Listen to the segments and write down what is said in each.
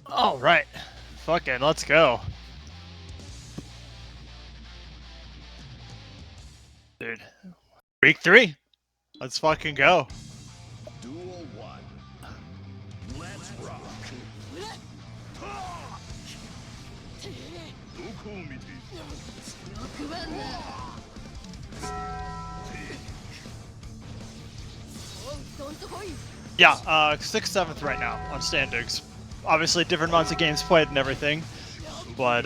All right, fucking let's go, dude. Week 3, let's fucking go. Duel 1. Let's rock. Yeah, 6th, 7th right now on standings. Obviously, different amounts of games played and everything, but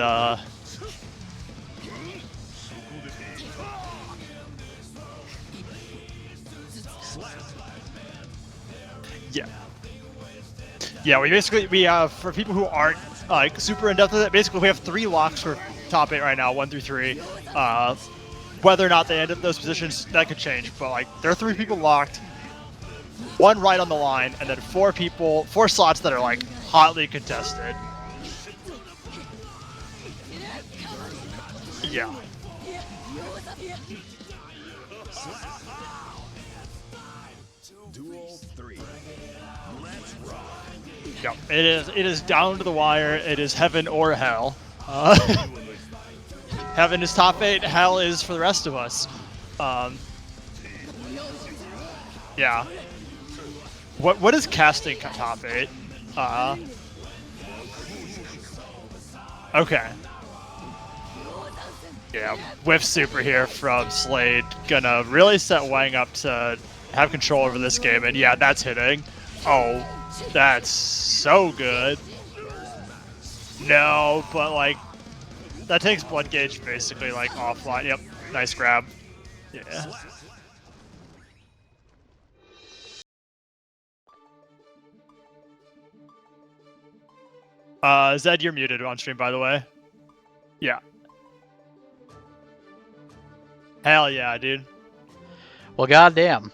yeah. Yeah, we have, for people who aren't like super in depth with it, basically we have 3 locks for top 8 right now, 1 through 3. Whether or not they end up in those positions, that could change, but like there are 3 people locked, 1 right on the line, and then 4 slots that are like hotly contested. Yeah. Duel 3. Let's rock. Yeah, it is down to the wire. It is heaven or hell. Heaven is top 8. Hell is for the rest of us. Yeah. What is casting top 8? Okay. Yeah, whiff super here from Slade. Gonna really set Wang up to have control over this game, and yeah, that's hitting. Oh, that's so good. No, but like, that takes blood gauge basically like offline. Yep, nice grab. Yeah. Zed, you're muted on stream, by the way. Yeah. Hell yeah, dude. Well, goddamn.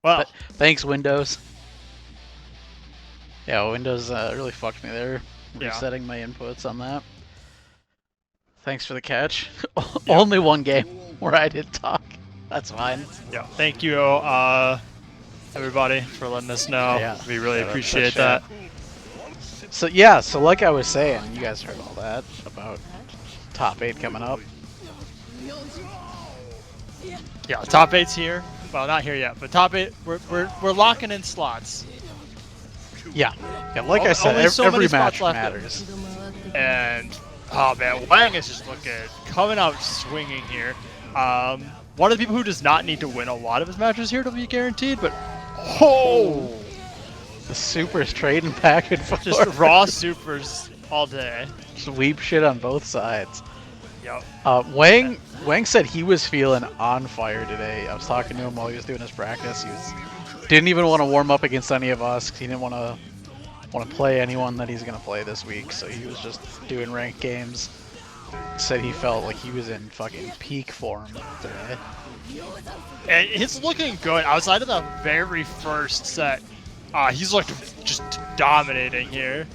Well, Thanks, Windows. Yeah, Windows really fucked me there. Yeah. Resetting my inputs on that. Thanks for the catch. Only one game where I did talk. That's fine. Yeah. Thank you, everybody, for letting us know. Yeah. We really Shout out to appreciate chat. that. So yeah, so like I was saying, you guys heard all that about top 8 coming up. Yeah, top 8's here. Well, not here yet, but top 8, we're locking in slots. Yeah, like I said, Only so every many spots match left. matters. And oh man, Wang is just looking coming out swinging here. One of the people who does not need to win a lot of his matches here to be guaranteed, but oh, The supers trading back and forth. just raw supers all day. Sweep shit on both sides. Yep. Wang said he was feeling on fire today. I was talking to him while he was doing his practice. He didn't even want to warm up against any of us. He didn't want to play anyone that he's gonna play this week. So he was just doing ranked games. Said he felt like he was in fucking peak form today. And it's looking good outside of the very first set. He's looked just dominating here.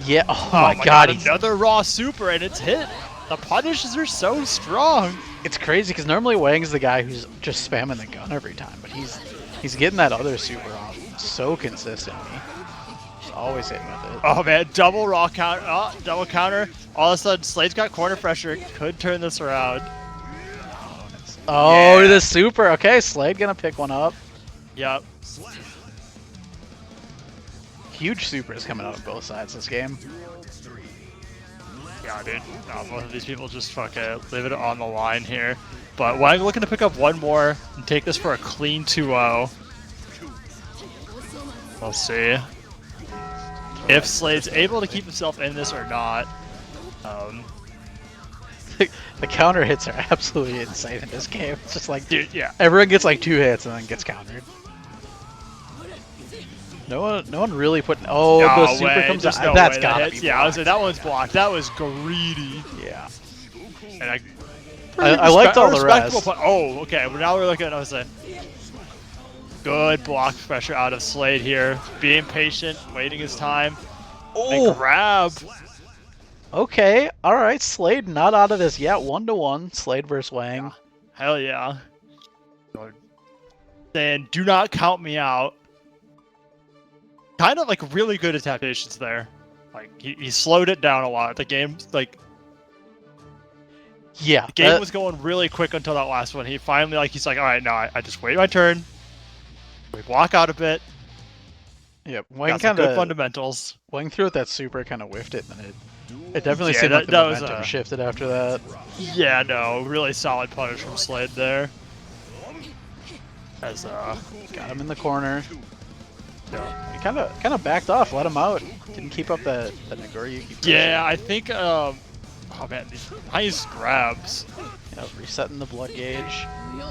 Yeah. Oh, Oh my god. He's, another raw super and it's hit. The punishes are so strong. it's crazy because normally Wang's the guy who's just spamming the gun every time, but he's getting that other super off so consistently. He's always hitting with it. Oh man, double raw counter. Oh, double counter. All of a sudden, Slade's got corner pressure. Could turn this around. Oh, Yeah. the super. Okay, Slade gonna pick one up. Yep. Huge supers coming out of both sides this game. Yeah, dude. No, both of these people just fucking leave it on the line here. But Wang looking to pick up one more and take this for a clean 2-0. We'll see if Slade's able to keep himself in this or not. The counter hits are absolutely insane in this game. It's just like, Dude, yeah. everyone gets like 2 hits and then gets countered. No one really put. Oh, No the super way, comes there's out. no That's way gotta that be hits. Yeah, I was blocked. like, that one's blocked. That was greedy. Yeah. And I liked all the respectable rest. Oh, okay. Well, now we're looking at, I was like, good block pressure out of Slade here. Being patient, waiting his time. And Oh, grab. okay. All right. Slade not out of this yet. 1-1. Slade versus Wang. Hell yeah. Then do not count me out. Kind of like really good adaptations there. Like he slowed it down a lot. The game Yeah, the game was going really quick until that last one. He finally he's like, all right, now I just wait my turn. We block out a bit. Yep, Wang Got some kind good of fundamentals. Wang threw it that super, kind of whiffed it, and then it definitely Yeah, seemed like the that was momentum shifted after that. Yeah, no, really solid punish from Slade there. As Got him in the corner. yeah. He kind of backed off, let him out. Didn't keep up that Nagoriyuki pressure. Yeah, I think oh man, these nice grabs. Yep, resetting the blood gauge.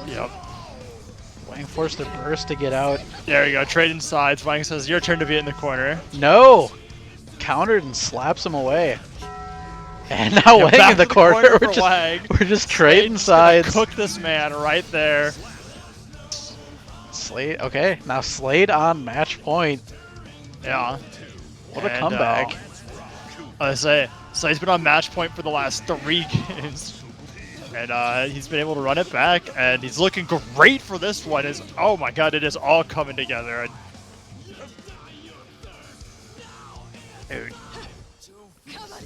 Yep. Wang forced a burst to get out. There you go, trading sides. Wang says, your turn to be in the corner. No! Countered and slaps him away. And now Yeah, Wang back in the to corner. for Wang. We're just trading Slade's gonna sides. Cook this man right there. Slade, okay, now Slade on match point. Yeah. What a And, comeback. I say, Slade's been on match point for the last 3 games. And he's been able to run it back, and he's looking great for this one. Oh my god, it is all coming together. Dude.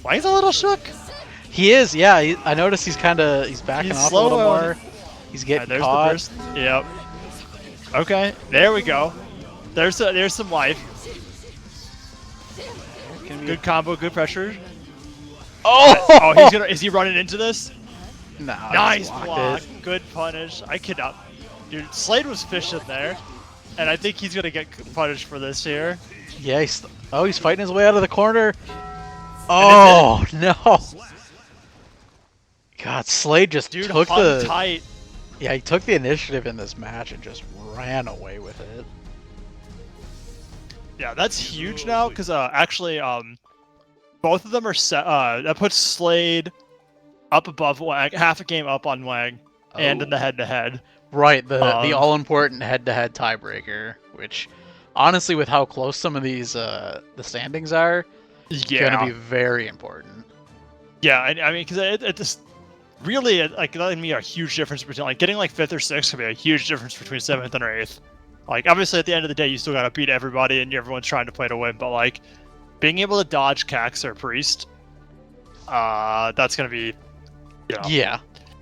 Wang's a little shook. He is, yeah. I noticed he's backing He's off a slow little on- more. He's getting There's caught. the burst. Yep. Okay, there we go. There's some life. Can we- Good combo, good pressure. Oh! Oh, is he running into this? No, Nice blocked block. it. Good punish. I cannot. Dude, Slade was fishing there. And I think he's going to get punished for this here. Yeah, he's fighting his way out of the corner. Oh, no. God, Slade just Dude, took hung tight. Yeah, he took the initiative in this match and just ran away with it. Yeah, that's huge now because actually both of them are set. That puts Slade up above Wang, half a game up on Wang, and in the head-to-head. Right, the all-important head-to-head tiebreaker, which honestly, with how close some of these the standings are, Yeah, going to be very important. yeah. I mean, because it just really like that would be a huge difference between like getting like 5th or 6th could be a huge difference between 7th and 8th. Like obviously, at the end of the day, you still got to beat everybody, and everyone's trying to play to win. But like being able to dodge Cax or Priest, that's going to be, you know, Yeah.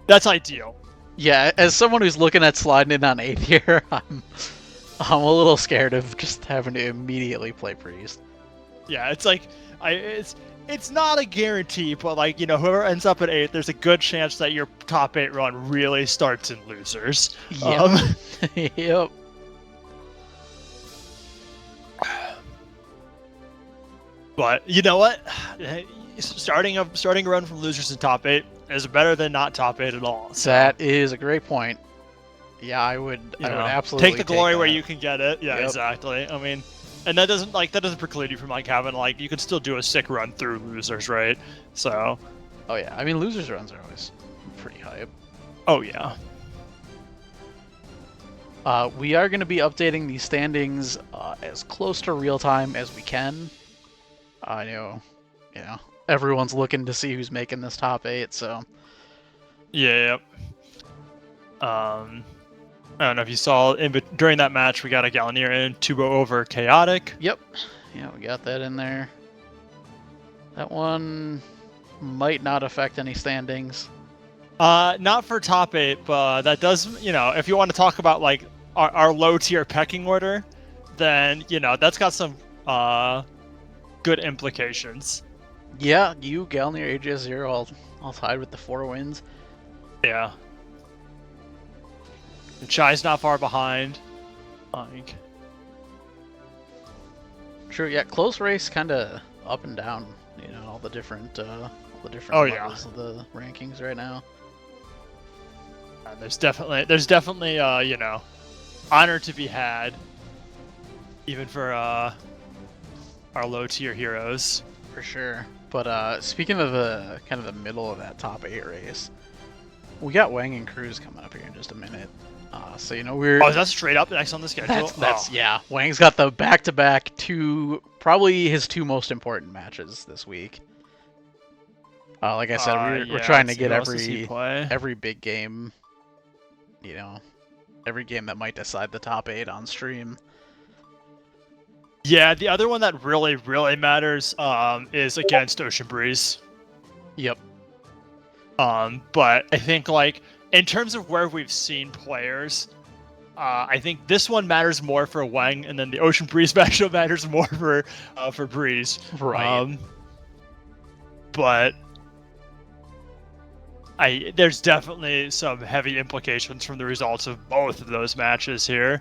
that's ideal. Yeah, as someone who's looking at sliding in on 8th here, I'm a little scared of just having to immediately play Priest. Yeah, it's like it's not a guarantee, but like whoever ends up at 8th, there's a good chance that your top 8 run really starts in losers. Yep. Yep. But you know what? Starting a run from losers in top 8 is better than not top 8 at all. So, That is a great point. Yeah, I would absolutely take the glory where that. you can get it. Yeah, Yep. exactly. I mean, and that doesn't preclude you from like having like you can still do a sick run through losers, right? So. Oh yeah, I mean losers runs are always pretty hype. Oh yeah. We are going to be updating the standings as close to real time as we can. I know, everyone's looking to see who's making this top 8, so. Yeah. I don't know if you saw during that match we got a Gallineer in Tubo over Chaotic. Yep. Yeah, we got that in there. That one might not affect any standings. Not for top 8, but that does, if you want to talk about like our low tier pecking order, then that's got some good implications. Yeah, you, Galnier, AJ0, all tied with the 4 wins. Yeah. And Chai's not far behind. Like. True, yeah, close race, kind of up and down. All the different Oh, yeah. levels of the rankings right now. And there's definitely honor to be had, even for our low tier heroes. For sure. But speaking of the kind of the middle of that top 8 race, we got Wang and Cruz coming up here in just a minute. So we're. Oh, is that straight up next on the schedule? Yeah. Wang's got the back-to-back probably his 2 most important matches this week. Like I said, we're trying to get every big game. Every game that might decide the top 8 on stream. Yeah, the other one that really, really matters is against Ocean Breeze. Yep. But I think like in terms of where we've seen players, I think this one matters more for Wang, and then the Ocean Breeze matchup matters more for Breeze. Right. But there's definitely some heavy implications from the results of both of those matches here.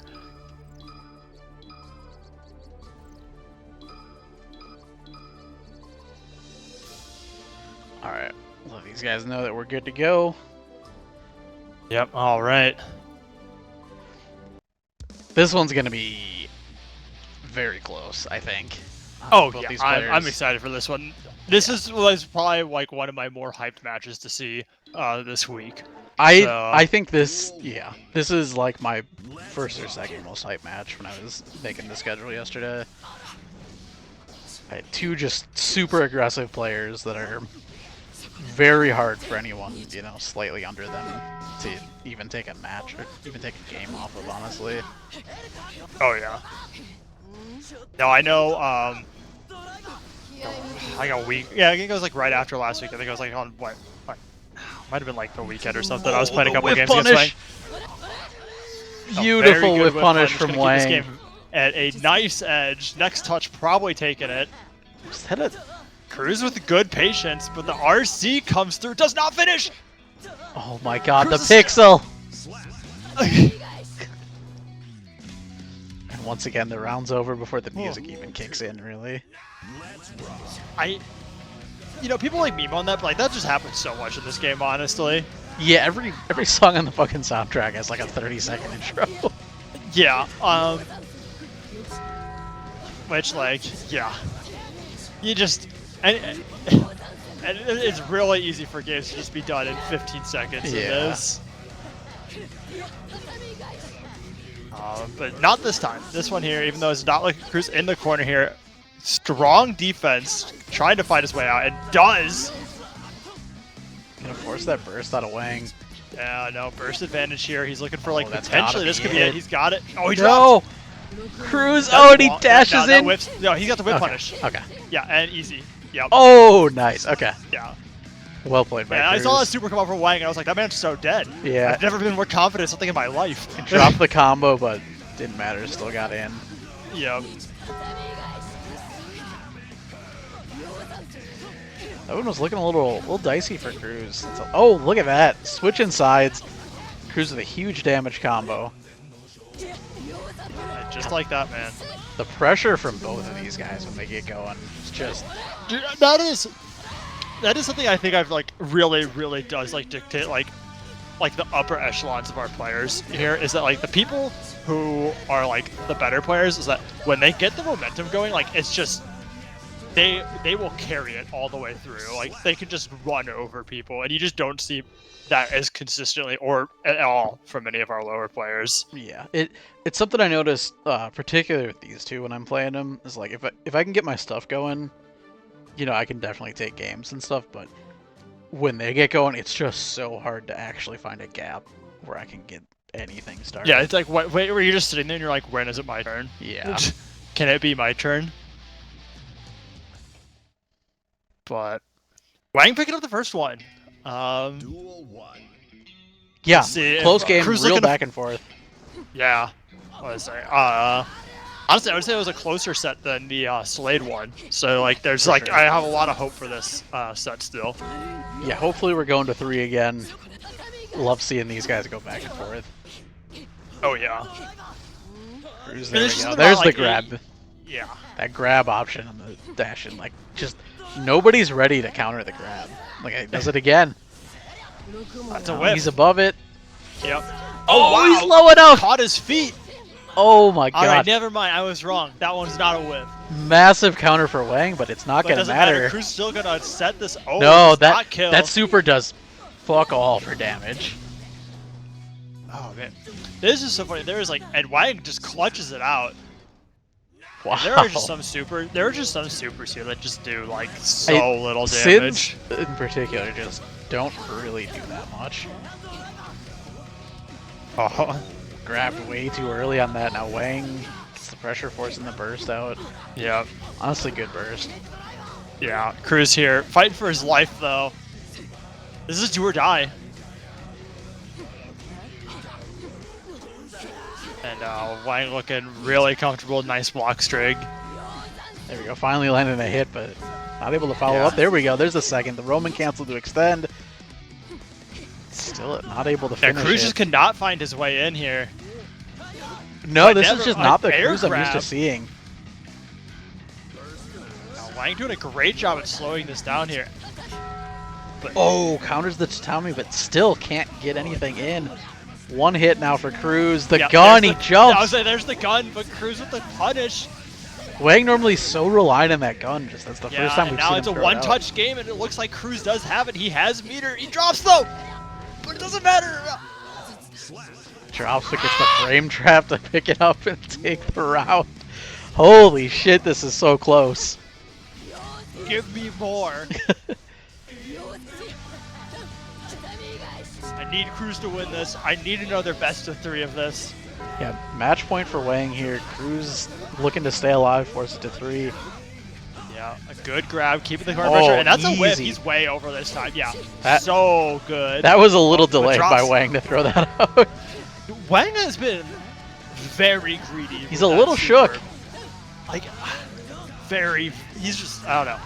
All right. Let these guys know that we're good to go. Yep. All right. This one's gonna be very close, I think. Oh Both yeah, these I'm players. excited for this one. This was probably like one of my more hyped matches to see this week. I think this is like my first or second most hyped match when I was making the schedule yesterday. I had two just super aggressive players that are very hard for anyone, you know, slightly under them to even take a match or even take a game off of, honestly. Oh yeah. No, I know. Like a week. Yeah, I think it was like right after last week. I think it was like on what? Like, might have been like the weekend or something. I was playing a couple Whip games punish! against Wang. Beautiful Very good whip punish from Gonna keep this Wang. game at a nice edge. Next touch probably taking it. Was that a... Cruz with good patience, but the RC comes through. Does not finish. Oh my god, the Cruz- pixel! And once again, the round's over before the music even kicks in, really. You know, people like meme on that, but like that just happens so much in this game, honestly. Yeah, every song on the fucking soundtrack has like a 30-second intro. Yeah, which like, yeah, you just, and it's really easy for games to just be done in 15 seconds. Yeah. It is. But not this time. This one here, even though it's not like Cruz in the corner here, strong defense, trying to fight his way out, and does. Gonna force that burst out of Wang. Yeah, no, burst advantage here. He's looking for like that's potentially gotta this be could be it. it. He's got it. Oh, he No! dropped. Cruz! That's Oh, and he long. dashes that in! whips. No, he's got the whip Okay. punish. Okay. Yeah, and easy. Yep. Oh, nice. Okay. Yeah. Well played by Yeah, I Cruz. saw that super come out from Wang, and I was like, that man's so dead. Yeah. I've never been more confident in something in my life. Dropped the combo, but didn't matter. Still got in. Yep. That one was looking a little dicey for Cruz. Oh, look at that. Switching sides. Cruz with a huge damage combo. And just like that, man. The pressure from both of these guys when they get going is just... Dude, that is something I think I've like really does like dictate like the upper echelons of our players here, is that like the people who are like the better players is that when they get the momentum going, like it's just they will carry it all the way through. Like they can just run over people, and you just don't see that as consistently or at all from many of our lower players. Yeah, it's something I noticed, particularly with these two when I'm playing them, is like if I can get my stuff going, you know, I can definitely take games and stuff, but when they get going, it's just so hard to actually find a gap where I can get anything started. Yeah, it's like wait, where you're just sitting there and you're like, when is it my turn? Yeah. Can it be my turn? But Wang picking up the first one. Duel 1. Yeah, Let's see if, close game, Cruz real looking to- back and forth. Yeah. What was I? Honestly, I would say it was a closer set than the Slade one. So like, there's For like, sure. I have a lot of hope for this set still. Yeah, hopefully we're going to 3 again. Love seeing these guys go back and forth. Oh yeah. Cruz, And there it's we just go. about, There's the like, grab. Yeah. That grab option on the dash in, like, just nobody's ready to counter the grab. Like, he does it again. That's a No, whip. he's above it. Yep. Oh, wow. he's low enough! Caught his feet. Oh my All right, god. never mind. I was wrong. That one's not a whip. Massive counter for Wang, but it's not But it gonna doesn't matter. Cruz still gonna set this. Oh, No, does not that kill. that super does fuck all for damage. Oh man, this is so funny. There is like, and Wang just clutches it out. Wow. There are just some supers here that just do like so little damage. Sins in particular just don't really do that much. Oh. Grabbed way too early on that. Now Wang gets the pressure, forcing the burst out. Yeah. Honestly, good burst. Yeah. Cruz here, fighting for his life though. This is do or die. And Wang looking really comfortable. Nice block string. There we go. Finally landing a hit, but not able to follow Yeah. up. There we go. There's the second. The Roman cancel to extend. Still not able to Yeah, finish Cruz it. just cannot find his way in here. No, But this never is just a not the air Cruz I'm used to grab. seeing. Now, Wang doing a great job at slowing this down here. But Oh, counters the Tatami, but still can't get anything in. One hit now for Cruz. The yeah, gun, he there's the- jumps. I was like, there's the gun, but Cruz with the punish. Wang normally so relied on that gun. Just that's the Yeah, first time and we've now seen it's him a throw it out. one-touch game, and it looks like Cruz does have it. He has meter. He drops though, but it doesn't matter. Drops but gets the frame trap to pick it up and take the round. Holy shit, this is so close. Give me more. I need Cruz to win this. I need another best of 3 of this. Yeah, match point for Wang here. Cruz looking to stay alive, force it to 3. Yeah, a good grab, keeping the corner Oh, pressure, and that's a whip. easy. He's way over this time. Yeah, That- so good. That was a little But delayed by drops- Wang to throw that out. Wang has been very greedy. He's with a that little super. shook. Like, very. He's just. I don't know.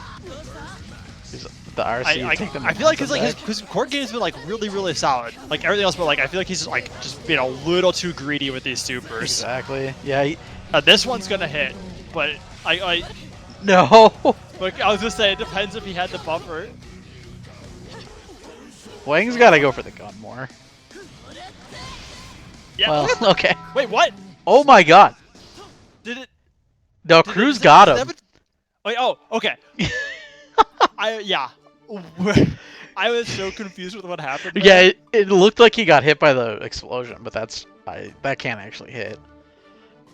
The RC I take the feel like momentum his back. court game's been like really solid. Like everything else, but like I feel like he's like just being a little too greedy with these supers. Exactly. Yeah. This one's gonna hit, but No. Like I was gonna say, it depends if he had the buffer. Wang's got to go for the gun more. Yeah. Well, look at- okay. Wait, what? Oh my God. Did it? No, Did Cruz it, got did him. it- Wait, oh, okay. Yeah. I was so confused with what happened. Yeah, there. it looked like he got hit by the explosion, but that can't actually hit.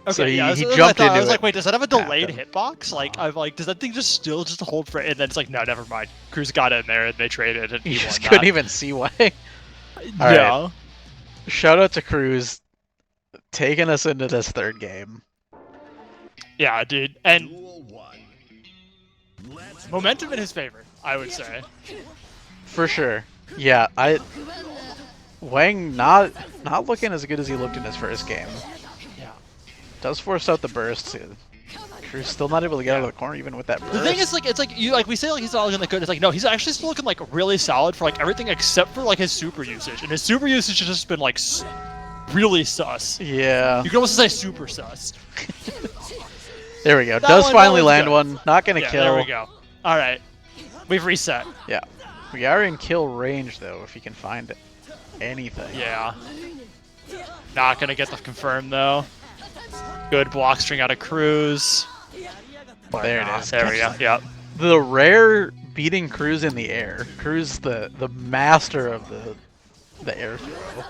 Okay, So yeah, he that's what I jumped thought. into I was it. like, wait, does that have a Tapped delayed him. hitbox? Like, I'm like, does that thing just still just hold for? And then it's like, no, never mind. Cruz got in there and they traded, and You he just won couldn't that. even see Wang. Yeah. Shout out to Cruz, taking us into this third game. Yeah, dude, and Duel 1. Let's momentum in his favor, I would say. For sure. Yeah, Wang not looking as good as he looked in his first game. Yeah. Does force out the burst. Cruz still not able to get out of the corner even with that burst. The thing is, like, it's like you like we say like he's not looking that good. It's like no, he's actually still looking like really solid for like everything except for like his super usage, and his super usage has just been like really sus. Yeah. You can almost say super sus. There we go. That Does one- finally that land one's one. Not gonna Yeah, kill. there we go. All right, we've reset. Yeah. We are in kill range though, if he can find anything. Yeah. Not gonna get the confirm though. Good block string out of Cruz. There it is. There we go. Yep. The rare beating Cruz in the air. Cruz the master of the air throw.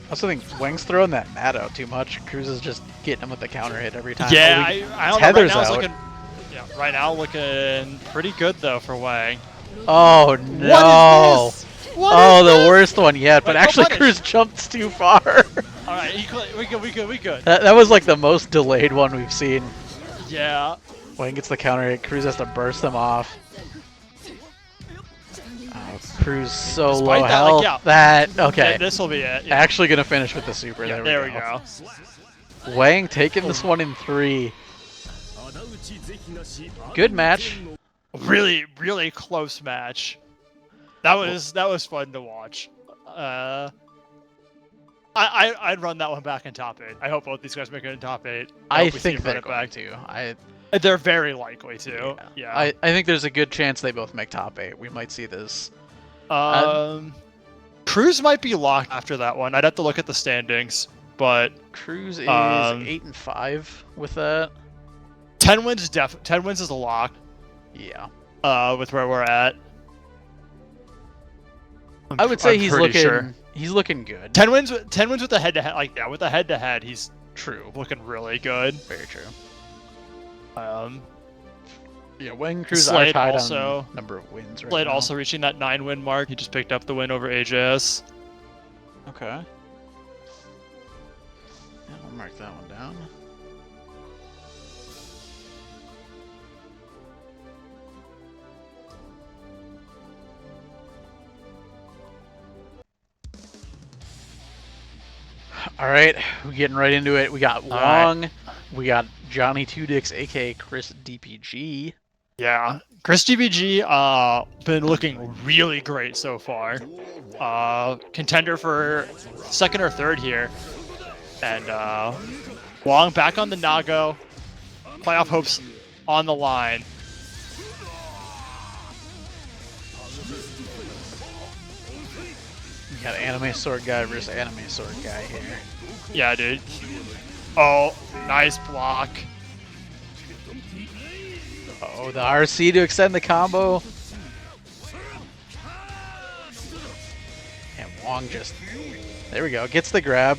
I also think Wang's throwing that mat out too much. Cruz is just getting him with the counter hit every time. Yeah, Oh, I don't know. Right Tether's now it's out. looking. Yeah, right now looking pretty good though for Wang. Oh no! What is this? What Oh, is the this? worst one yet. But Wait, no actually, punish. Cruz jumped too far. All right, we good. That was like the most delayed one we've seen. Yeah. Wang gets the counter hit. Cruz has to burst them off. Oh, Cruz so Despite low that, health. like, yeah. That okay. This will be it. Yeah. Actually gonna finish with the super. Yeah, there we go. Wang taking this one in 3. Good match. Really close match. That was fun to watch. I'd run that one back in top 8. I hope both these guys make it in top 8. I hope we see think them run they're it going back. to. They're very likely to. Yeah. I think there's a good chance they both make top 8. We might see this. Cruz might be locked after that one. I'd have to look at the standings, but Cruz is 8 and 5 with that. 10 wins 10 wins is a lock. Yeah. With where we're at. I would say I'm he's pretty looking sure. he's looking good. 10 wins with the head to head. Like yeah, with the head to head, he's True. looking really good. Very true. Yeah, Wang Cruz are Slade tied also- on number of wins right Blade now. also reaching that 9 win mark. He just picked up the win over AJS. Okay. Mark that one down. All right, we're getting right into it. We got Wong, we got Johnny Two Dicks, aka Chris DPG. Yeah, Chris DPG been looking really great so far. Contender for second or third here, and Wong back on the Nago. Playoff hopes on the line. We got anime sword guy versus anime sword guy here. Yeah, dude. Oh, nice block. Oh, the RC to extend the combo. And Wong just, there we go, gets the grab.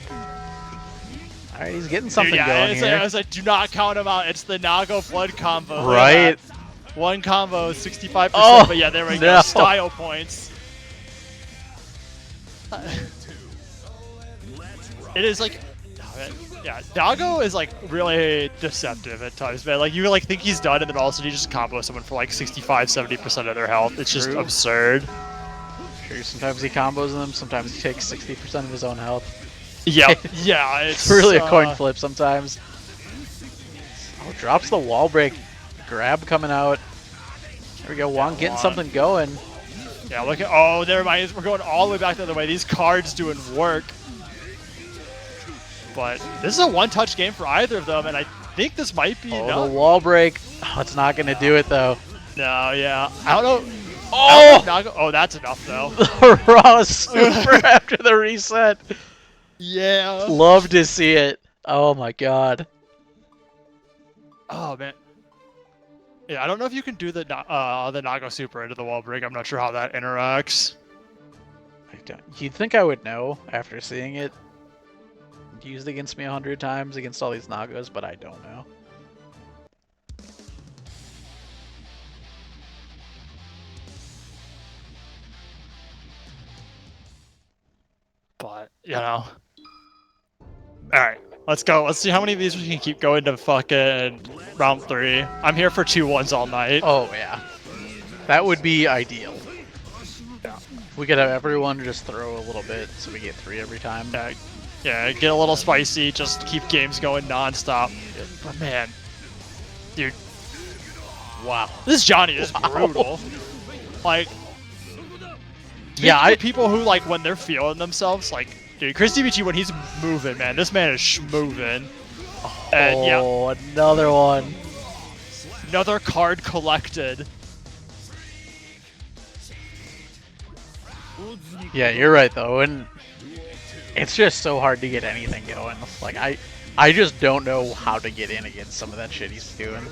All right, he's getting something Dude, going here. I was like, do not count him out. It's the Nago blood combo. Look at Right. that. One combo, 65%. Oh, but yeah, there we no. go. Style points. It is like, yeah, Nago is like really deceptive at times, man. Like you like think he's done, and then all of a sudden he just combos someone for like 65-70% of their health. It's just True. absurd. Sure, sometimes he combos them, sometimes he takes 60% of his own health. Yep. Yeah, It's really a coin flip sometimes. Oh, drops the wall break. Grab coming out. There we go, Wong getting something going. Yeah, look at, oh, never mind. We're going all the way back the other way. These cards doing work. But this is a one-touch game for either of them, and I think this might be Oh, enough. the wall break. Oh, it's not going to do it, though. No, yeah. I don't know. Oh! Oh, that's enough, though. The raw super after the reset. Yeah. Love to see it. Oh, my God. Oh, man. Yeah, I don't know if you can do the Nago super into the wall break. I'm not sure how that interacts. You'd think I would know after seeing it. Used against me 100 times against all these Nagos, but I don't know. But, you know. Alright, let's go. Let's see how many of these we can keep going to fucking round 3. I'm here for 2-1s all night. Oh, yeah. That would be ideal. Yeah. If we could have everyone just throw a little bit so we get 3 every time. Yeah, get a little spicy, just keep games going non-stop. But man, dude, Wow. this Johnny is brutal. Like, Yeah, people who like when they're feeling themselves, like, dude, Chris DBG when he's moving, man, this man is schmoving. And yeah, Oh, another one. another card collected. Yeah, you're right though, and it's just so hard to get anything going. Like I just don't know how to get in against some of that shit he's doing.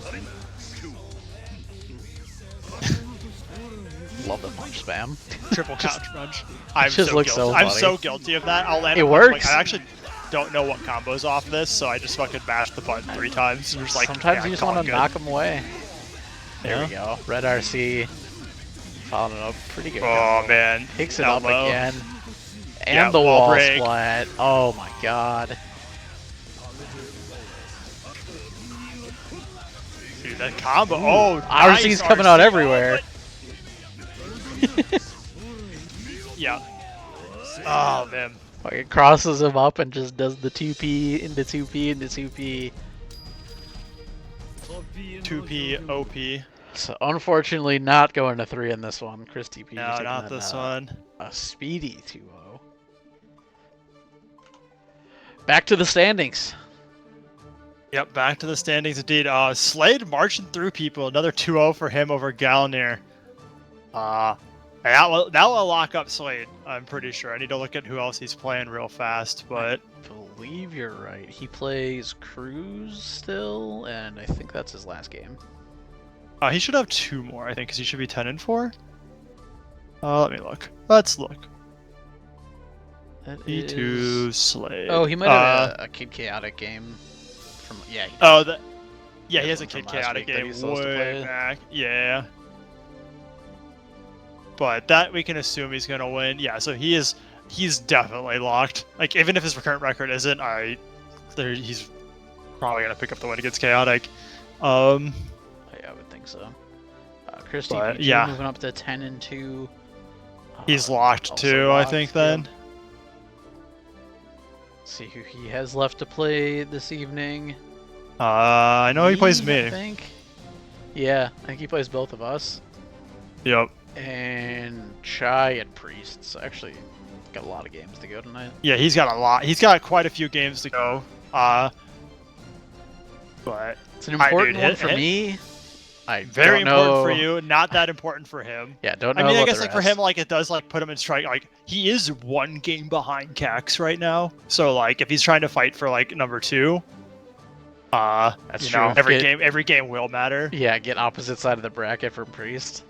Love the punch spam. Triple couch punch. I'm just so looks guilty. so I'm funny. so guilty of that. I'll land It a punch, works. Like, I actually don't know what combos off this, so I just fucking mash the button 3 times. And just like, Sometimes yeah, you just call want it to good. knock him away. There Yeah. we go. Red RC. Following it up pretty good. Oh man, Picks it down up low. again. And Yeah, the wall wall break. splat. Oh my god. Dude, that combo. Oh, RC's nice coming out RC. everywhere. Yeah. Oh man. Fucking crosses him up and just does the 2P into 2P into 2P. 2P OP. So unfortunately not going to 3 in this one. Chris TP No, taking not an, this one. A speedy 2-0. Back to the standings. Yep, back to the standings indeed. Slade marching through people. Another 2-0 for him over Galnir. That will lock up Slade, I'm pretty sure. I need to look at who else he's playing real fast, but... I believe you're right. He plays Cruz still, and I think that's his last game. he should have 2 more, I think, because he should be 10-4. Let me look. Let's look. That E2 is... Slade. Oh, he might have a Kid Chaotic game. From yeah. Yeah, he has a from Kid last Chaotic week that game he's supposed to way play. back. Yeah. But that we can assume he's gonna win. Yeah, so he's definitely locked. Like even if his current record isn't, I he's probably gonna pick up the win against Chaotic. Yeah, I would think so. Christy But, V2 yeah. moving up to 10-2. He's locked also too, I locked, think. yep. Then. See who he has left to play this evening. I know he plays me. I think. Yeah, I think he plays both of us. Yep. And Chai and Priests. Actually, got a lot of games to go tonight. Yeah, he's got a lot. He's got quite a few games to go. But it's an important dude, one for me. Very don't know. important for you, not that important for him. Yeah, don't know. I mean, I about guess the like for rest. him, like it does like put him in strike. Like he is 1 game behind Cax right now. So like if he's trying to fight for like number 2, That's you true. know, every game will matter. Yeah, get opposite side of the bracket from Priest.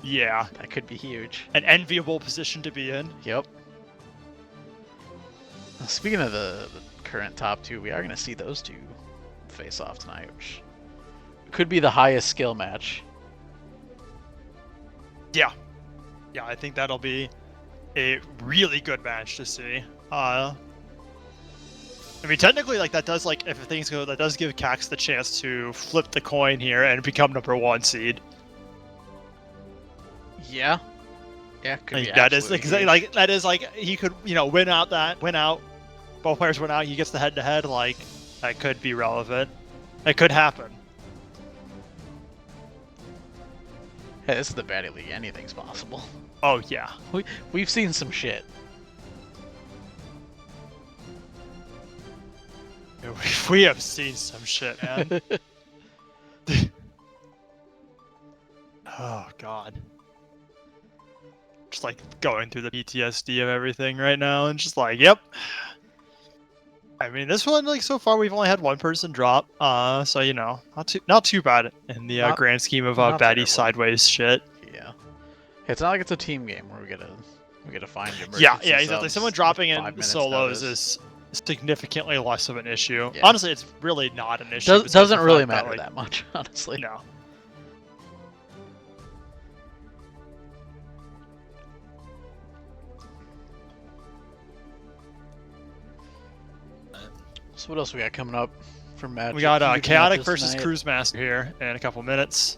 Yeah, That could be huge. an enviable position to be in. Yep. Speaking of the current top 2, we are going to see those two face off tonight, which could be the highest skill match. Yeah, I think that'll be a really good match to see. I mean, technically, like that does like if things go, that does give Cax the chance to flip the coin here and become number 1 seed. Yeah. Yeah, could be Like, that is absolutely exactly huge. like that is like he could win out. Both players win out. He gets the head to head. Like that could be relevant. It could happen. Hey, this is the Baddy League. Anything's possible. Oh yeah. We've seen some shit. We have seen some shit, man. Oh god. Just like going through the PTSD of everything right now, and just like, yep. I mean, this one, like so far, we've only had 1 person drop. So you know, not too bad in the grand scheme of not Baddy terrible. sideways shit. Yeah. It's not like it's a team game where we gotta find emergency Yeah, exactly. subs Someone with dropping 5 in minutes solos notice. is significantly less of an issue. Yeah. Honestly, it's really not an issue. besides Doesn't the really fact matter like, that much, honestly. No. So what else we got coming up for matches? We got huge Chaotic matches versus tonight? Cruise Master here in a couple minutes.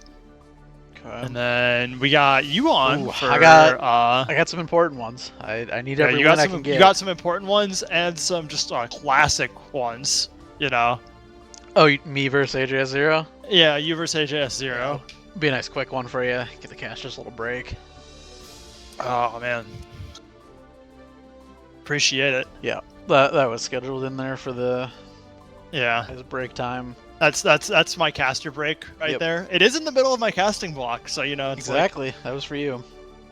Okay. And then we got you on Ooh, for I got some important ones. I need every win I can get. you got some important ones and some just classic ones, you know. Oh, me versus AJS0? Yeah, you versus AJS0. Be a nice quick one for you. Get the cash just a little break. Oh man. Appreciate it. Yeah, that was scheduled in there for the Yeah. as break time. That's my caster break right Yep. there. It is in the middle of my casting block, so you know it's Exactly. That was for you. like,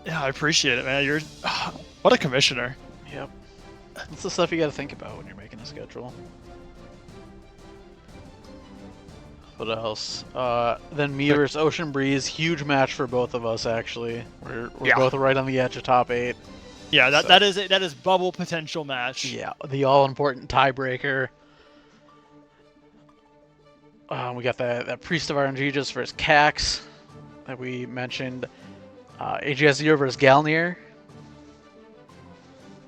yeah, I appreciate it, man. You're what a commissioner. Yep. That's the stuff you got to think about when you're making a schedule. What else? Then me versus Ocean Breeze. Huge match for both of us, actually. We're Yeah. both right on the edge of top 8. Yeah, So- that is bubble potential match. Yeah, the all-important tiebreaker. We got that Priest of RNG just versus Cax that we mentioned. AGS0 versus Galnir.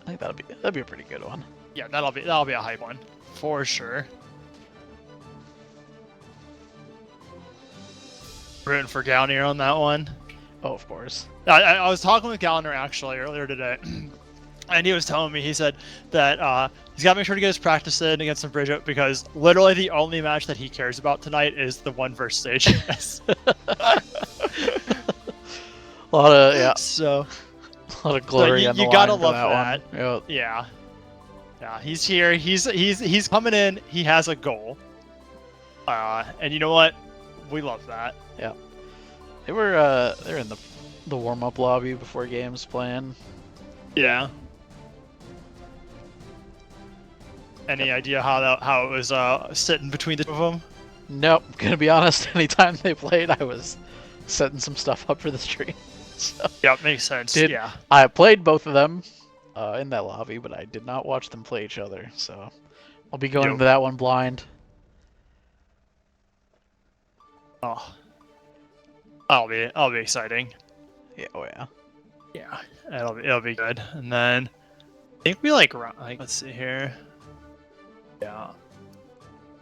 I think that'd be a pretty good one. Yeah, that'll be a hype one for sure. Rooting for Galnir on that one. Oh, of course. I was talking with Galnir actually earlier today, and he was telling me, he said that he's got to make sure to get his practice in against some Bridget because literally the only match that he cares about tonight is the one versus AGS. A lot of So a lot of glory you on the gotta line for love that that. one. Yep. Yeah, he's here. He's coming in. He has a goal. And you know what? We love that. They're in the warm-up lobby before games playing. Yeah. Any idea how it was sitting between the two of them? Nope. Gonna be honest. Anytime they played, I was setting some stuff up for the stream. So Yeah, makes sense. Yeah. I played both of them in that lobby, but I did not watch them play each other. So I'll be going Yep. into that one blind. Oh. I'll be exciting. Yeah. Oh yeah. Yeah. It'll be good. And then I think we like let's see here. Yeah.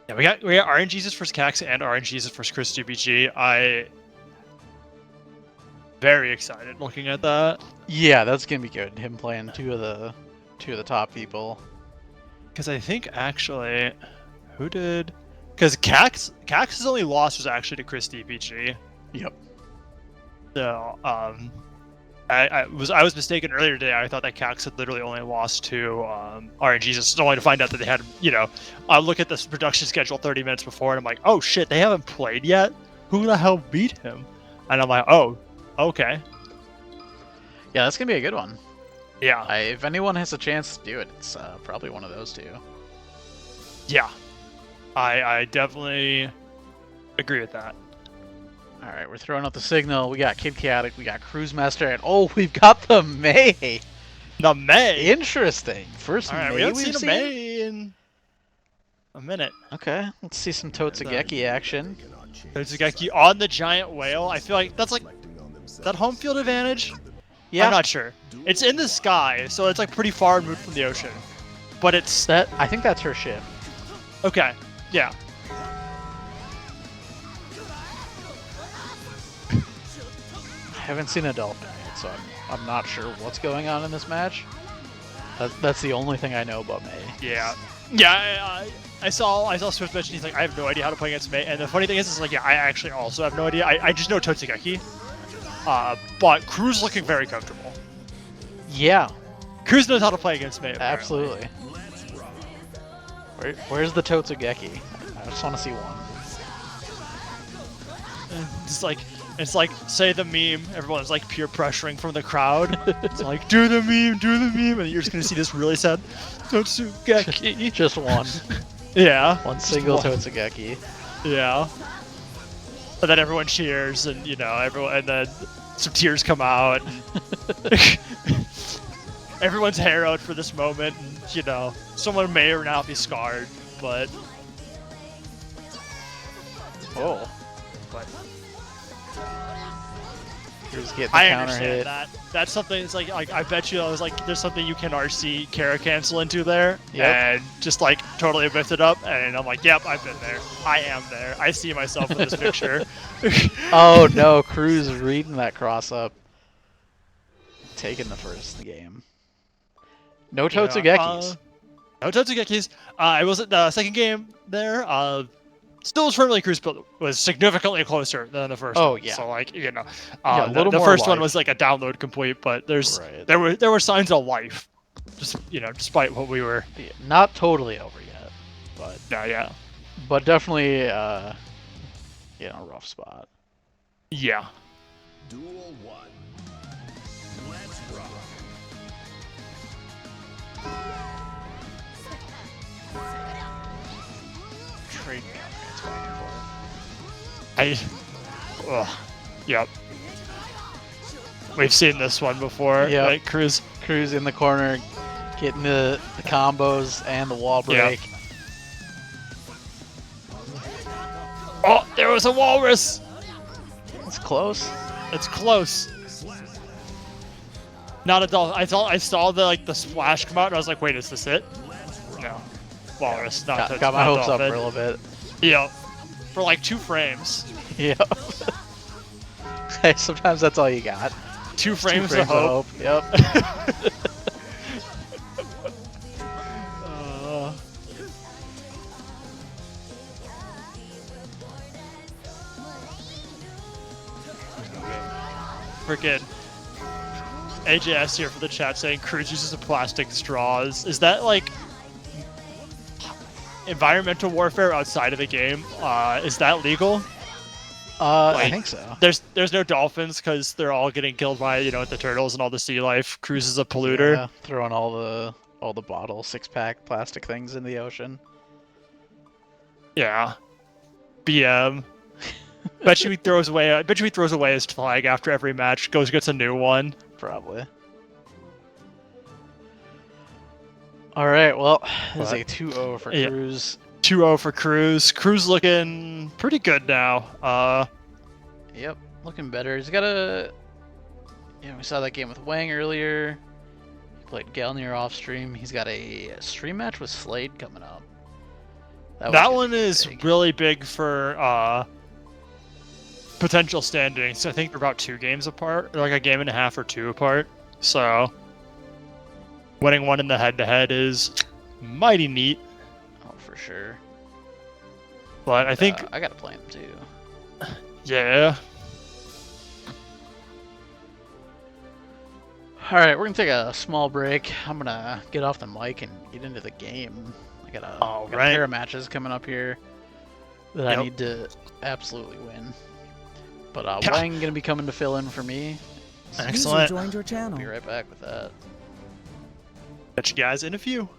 Yeah, we got RNGesus versus Cax and RNGesus versus Chris GBG. I very excited looking at that. Yeah, that's gonna be good. Him playing two of the top people. Because I think actually, who did? Because Cax's only loss was actually to Chris DPG. Yep. So I was mistaken earlier today. I thought that Cax had literally only lost to RNGesus, only to find out that they had, I look at this production schedule 30 minutes before, and I'm like, oh shit, they haven't played yet. Who the hell beat him? And I'm like, oh, okay. Yeah, that's gonna be a good one. Yeah. If anyone has a chance to do it, it's probably one of those two. Yeah. I definitely agree with that. All right, we're throwing out the signal. We got Kid Chaotic, we got Cruise Master, and oh, we've got the May. The May. Interesting. First All right, May we haven't we've seen a May in a minute. Okay, let's see some Totsugeki action. Totsugeki on the giant whale. I feel like that's like that home field advantage. Yeah, I'm not sure. It's in the sky, so it's like pretty far removed from the ocean. But it's that. I think that's her ship. okay. Yeah. I haven't seen a dolphin yet, so I'm not sure what's going on in this match. That's the only thing I know about May. Yeah. Yeah. I saw Swift mention he's like, I have no idea how to play against May. And the funny thing is like, yeah, I actually also have no idea. I just know Totsugeki. But Cruz looking very comfortable. Yeah. Cruz knows how to play against May. Apparently. Absolutely. Where's the Totsugeki? I just want to see one. It's like say the meme. Everyone's like peer pressuring from the crowd. It's like do the meme, and you're just gonna see this really sad Totsugeki. Just one. Yeah. One single Totsugeki. Yeah. And then everyone cheers, and and then some tears come out. And everyone's harrowed for this moment, and someone may or not be scarred, but Here's getting the I counter understand hit. that. That's something. It's like I bet you there's something you can RC Kara cancel into there, and just like totally whipped it up, and I'm like, yep, I've been there. I am there. I see myself in this picture. Oh no, Cruz reading that cross up, taking the first game. No Totsugekis. No Totsugekis. I was at the second game there. Still was firmly Cruz, but was significantly closer than the first. Oh one. yeah. So like a little the more first one life. was like a download complete, but there were signs of life, just despite what we were. Yeah, not totally over yet, but Yeah. but definitely rough spot. Yeah. Duel 1. Let's rock. Trade me on Yep. We've seen this one before. Yep. Right, Cruz. Cruz in the corner, getting the combos and the wall break. Yep. Oh, there was a walrus. It's close. It's close. Not a dolphin. I saw the splash come out, and I was like, wait, is this it? No. Walrus, not Got my hopes up dolphin. for a little bit. Yep. For like 2 frames. Yep. Hey, sometimes that's all you got. 2 frames, 2 frames of hope. Yep. Freaking AJS here for the chat saying Cruz uses a plastic straws. Is that like environmental warfare outside of the game? Is that legal? I think so. There's no dolphins because they're all getting killed by the turtles and all the sea life. Cruz is a polluter. Yeah, throwing all the bottle 6-pack plastic things in the ocean. Yeah. BM. Bet you he throws away his flag after every match. Goes gets a new one. Probably. All right. Well, this is a 2-0 for Cruz. 2-0 for Cruz. Cruz looking pretty good now. Yep, looking better. He's got a. We saw that game with Wang earlier. He played Gelnir off stream. He's got a stream match with Slade coming up. That, That gonna one be is big. really big for potential standings. I think they're about 2 games apart, or like a game and a half or 2 apart. So winning one in the head-to-head is mighty neat. Oh, for sure. But I think, I gotta play him too. yeah. All right, we're gonna take a small break. I'm gonna get off the mic and get into the game. I got a pair of matches coming up here that I need to absolutely win. But Wang gonna be coming to fill in for me. Excellent. Joined your channel. Be right back with that. Catch you guys in a few.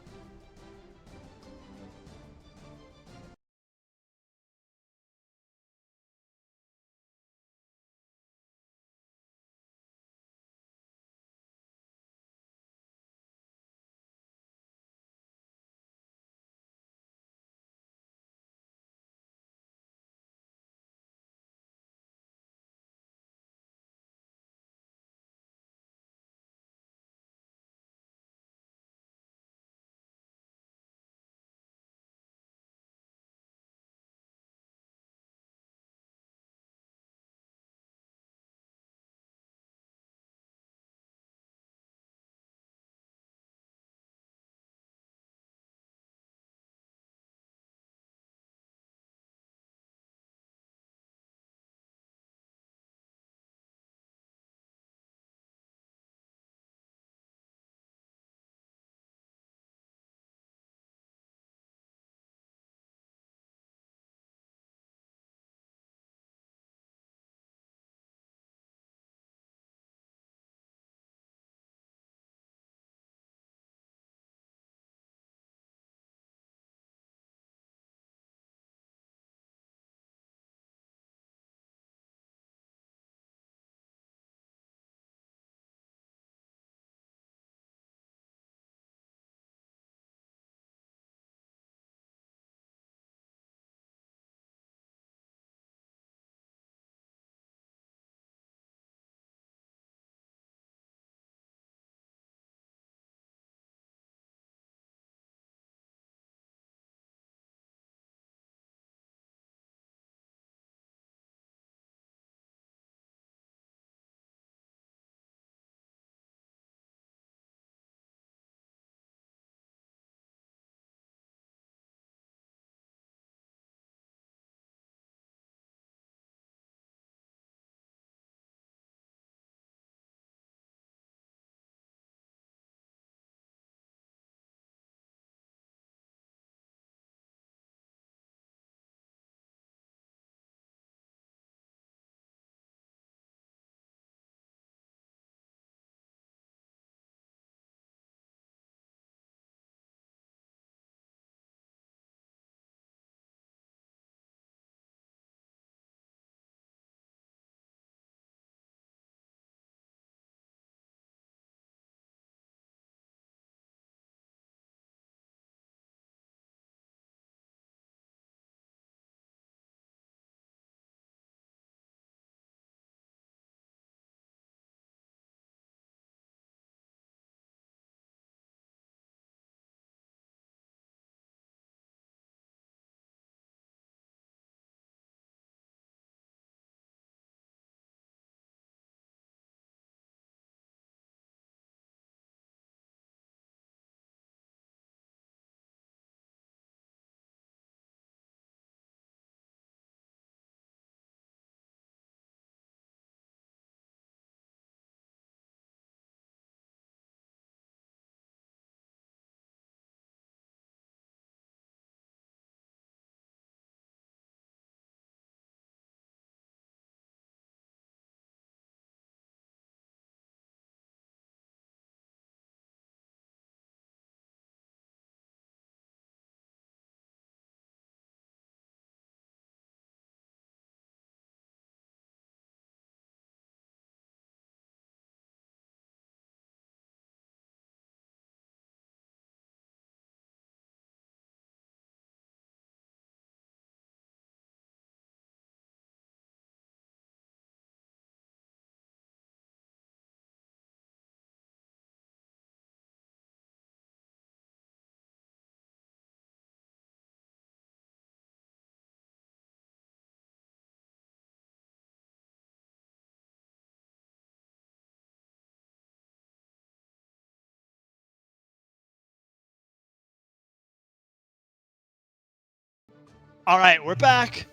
All right, we're back.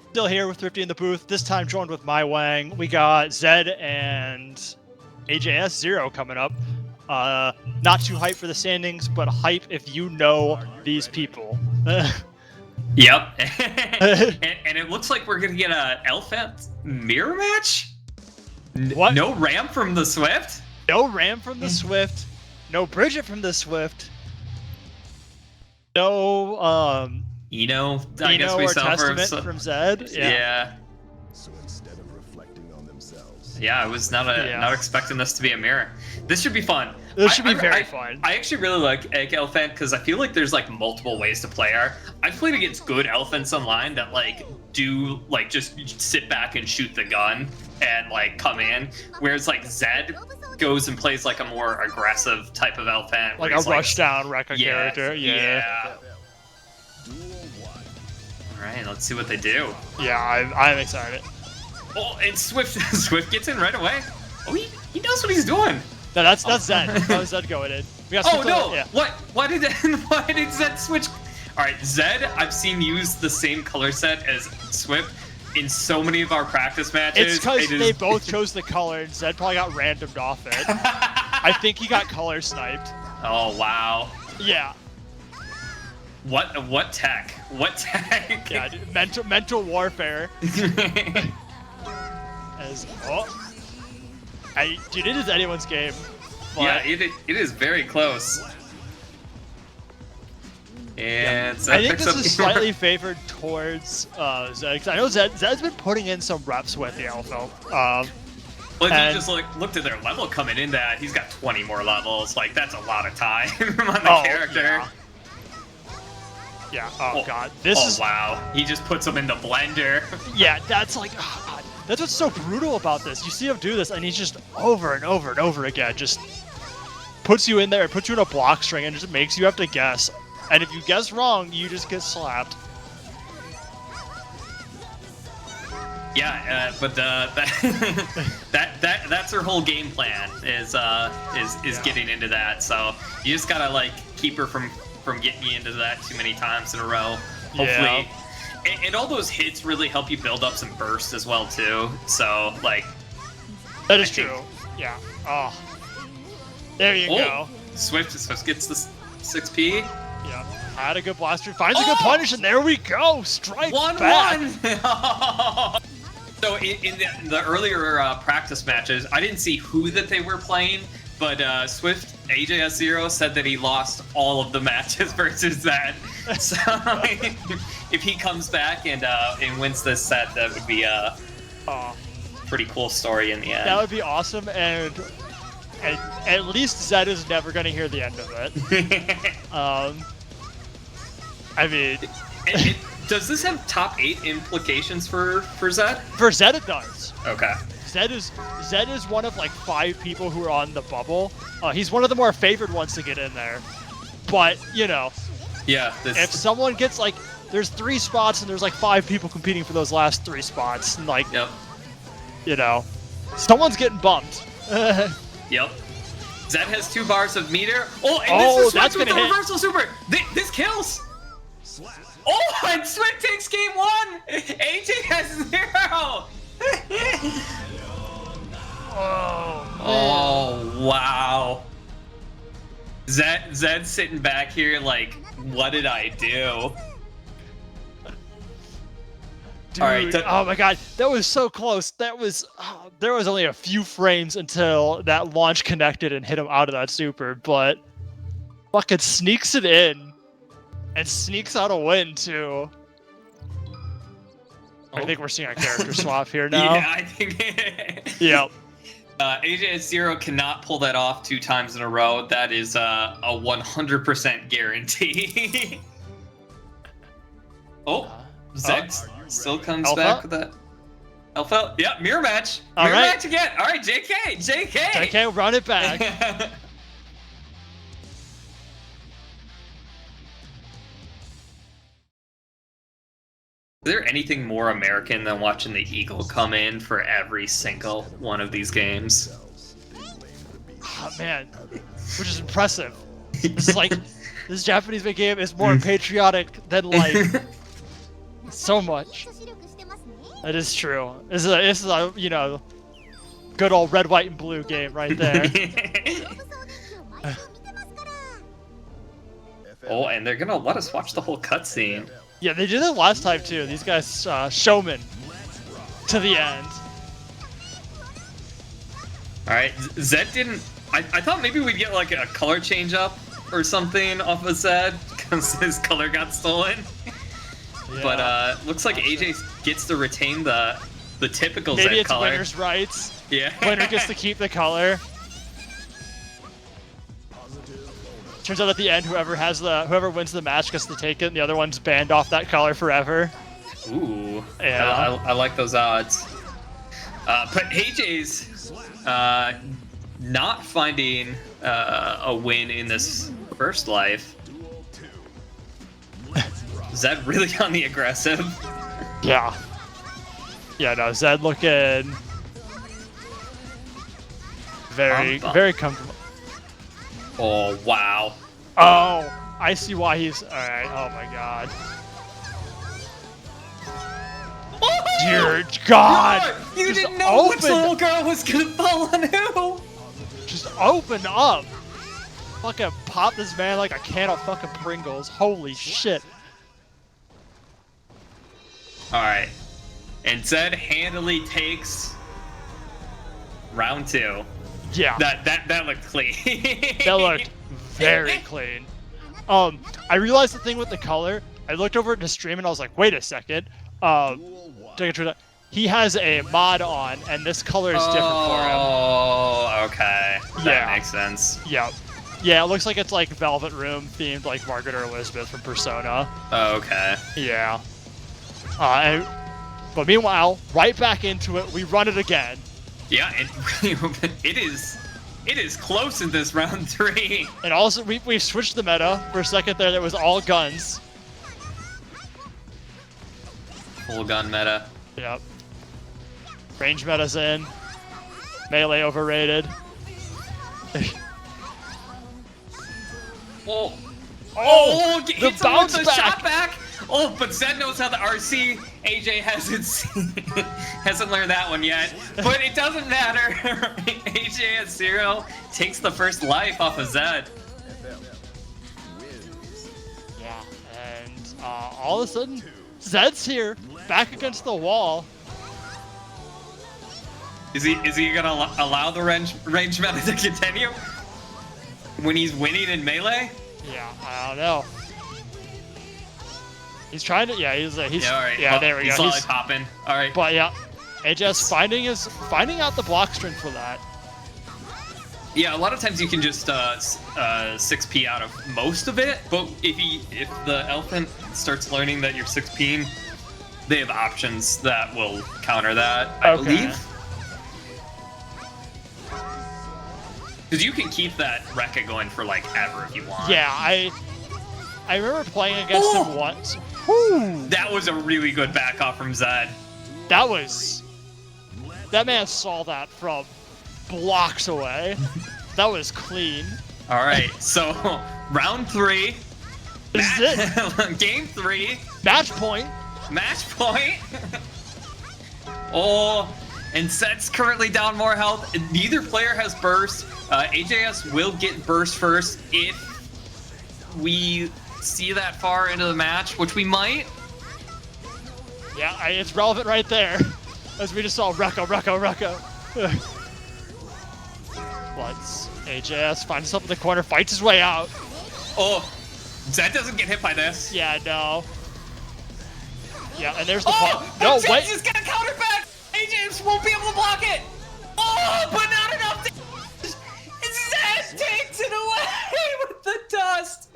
Still here with Thrifty in the booth. This time joined with my Wang. We got Zed and AJS Zero coming up. Not too hype for the standings, but hype if you know these people. Yep. and it looks like we're gonna get a Elfant mirror match. What? No Ram from the Swift. No Ram from the Swift. No Bridget from the Swift. No I guess we or saw for Testament from Zed. Yeah. So instead of reflecting on themselves, I was not expecting this to be a mirror. This should be fun. This should be very fun. I actually really like Egg Elephant because I feel like there's like multiple ways to play her. I've played against good elephants online that like do like just sit back and shoot the gun and like come in, whereas like Zed goes and plays like a more aggressive type of elephant, Like a rush down Rekka character. Yeah. duel 1. All right, let's see what they do. Yeah, I'm excited. Oh, and Swift gets in right away. Oh, he knows what he's doing. No, that's Zed. That was Zed going in. We got Oh Swift no! yeah. What? Why did Zed switch? All right, Zed. I've seen use the same color set as Swift in so many of our practice matches. It's because they both chose the color, and Zed probably got randomed off it. I think he got color sniped. Oh wow. Yeah. What tech? What tech? Yeah, dude, mental warfare. Dude, it is anyone's game. But Yeah, it is very close. And Zed I think picks this up is slightly favored towards Zed. 'Cause I know Zed's been putting in some reps with the Alpha. Well, if you and- just looked at their level coming in, that he's got 20 more levels. Like that's a lot of time on the character. Yeah. Oh god. This is wow. He just puts them in the blender. Yeah, that's like, oh, God. That's what's so brutal about this. You see him do this, and he's just over and over and over again, just puts you in there, puts you in a block string, and just makes you have to guess. And if you guess wrong, you just get slapped. Yeah, but that's her whole game plan is getting into that. So you just gotta like keep her from getting you into that too many times in a row. Hopefully. Yeah. And all those hits really help you build up some burst as well too. So like That is I think- true. Yeah. Oh. There you go. Swift gets the 6P. Yeah. Had a good blaster. Finds a good punish, and there we go. Strike back. 1-1. So in the earlier practice matches, I didn't see who that they were playing, but Swift AJS Zero said that he lost all of the matches versus that. So if he comes back and wins this set, that would be a pretty cool story in the end. That would be awesome, and at least Zed is never going to hear the end of it. I mean... Does this have top 8 implications for Zed? For Zed, it does. Okay. Zed is one of like 5 people who are on the bubble. He's one of the more favored ones to get in there. But, you know, Yeah. if someone gets like, there's 3 spots and there's like 5 people competing for those last 3 spots, and like, Yep. you know, someone's getting bumped. Yep. Zed has 2 bars of meter. Oh, and Oh, this is that's Swift with the gonna hit. reversal super. This kills. Oh, and Swift takes game 1. AJ has 0. Oh, wow. Zed's sitting back here like, what did I do? Dude, All right, oh my god, that was so close. That was, there was only a few frames until that launch connected and hit him out of that super, but fucking sneaks it in and sneaks out a win too. I think we're seeing a character swap here now. Yeah, I think. Yep. AJ Zero cannot pull that off 2 times in a row. That is a 100% guarantee. Zed still comes Alpha? back with that. Alpha? Yeah, mirror match. All Mirror right. match again. All right, JK. Okay, run it back. Is there anything more American than watching the Eagle come in for every single one of these games? Oh man, which is impressive. This is like, this Japanese game is more patriotic than like So much. That is true. This is a you know, good old red, white, and blue game right there. Oh, and they're gonna let us watch the whole cutscene. Yeah, they did it last time too. These guys, showman to the end. All right, Zed didn't. I thought maybe we'd get like a color change up or something off of Zed because his color got stolen. Yeah. But looks like AJ gets to retain the typical Maybe Zed it's color. winner's rights. Yeah. Winner gets to keep the color. Turns out at the end, whoever wins the match gets to take it, and the other one's banned off that color forever. Ooh. Yeah. I like those odds. But AJ's not finding a win in this first life. Zed really on the aggressive. Yeah. Yeah, no, Zed looking very comfortable. Oh, wow. Oh, I see why he's... Alright, oh my god. Dear God! You Just didn't know which open- little girl was gonna fall on who! Just open up! Fucking pop this man like a can of fucking Pringles. Holy shit. Alright. And Zed handily takes round 2. Yeah, That looked clean. that looked very clean. I realized the thing with the color, I looked over at the stream and I was like, wait a second. He has a mod on, and this color is different for him. Oh, okay. Yeah. That makes sense. Yeah. Yeah, it looks like it's like Velvet Room themed, like Margaret or Elizabeth from Persona. Oh, okay. Yeah. But meanwhile, right back into it, we run it again. Yeah, and it is close in this round 3. And also, we've switched the meta. For a second there, that was all guns. Full gun meta. Yep. Range meta's in. Melee overrated. Oh, the hits him bounce with the back. shot back. Oh, but Zed knows how the RC. AJ hasn't learned that one yet. But it doesn't matter. AJ at 0 takes the first life off of Zed. Yeah, and all of a sudden, Zed's here, back against the wall. Is he gonna allow the range meta to continue when he's winning in melee? Yeah, I don't know. He's trying to. Yeah, he's. Yeah, all right. Yeah, Well, there we he's go. slowly popping. All right. But yeah, AJ's finding out the block strength for that. Yeah, a lot of times you can just 6P out of most of it, but if the elephant starts learning that you're 6P'ing, they have options that will counter that, I believe. Because you can keep that Rekka going for like ever if you want. Yeah, I remember playing against him once. Whew. That was a really good back off from Zed. That man saw that from blocks away. That was clean. All right, so round 3. This is it. Game 3. Match point. Match point. Oh, and Zed's currently down more health. Neither player has burst. AJS will get burst first if we see that far into the match, which we might. Yeah, it's relevant right there. As we just saw Rekka. Let's AJS finds himself in the corner, fights his way out. Oh, Zed doesn't get hit by this. Yeah, no. Yeah, and there's the Oh, no, Zed's wait. just gonna counter back. AJS won't be able to block it. Oh, but not enough. Zed takes it away with the dust.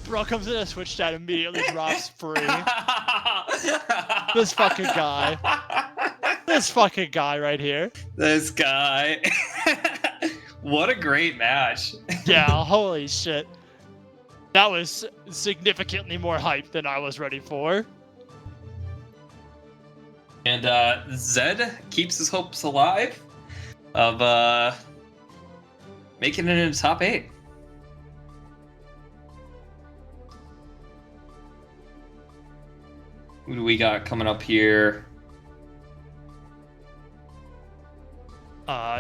Bro comes in a switch chat, immediately drops free. This fucking guy. This fucking guy right here. This guy. What a great match. Yeah, holy shit. That was significantly more hype than I was ready for. And Zed keeps his hopes alive of making it in the top 8. Who do we got coming up here?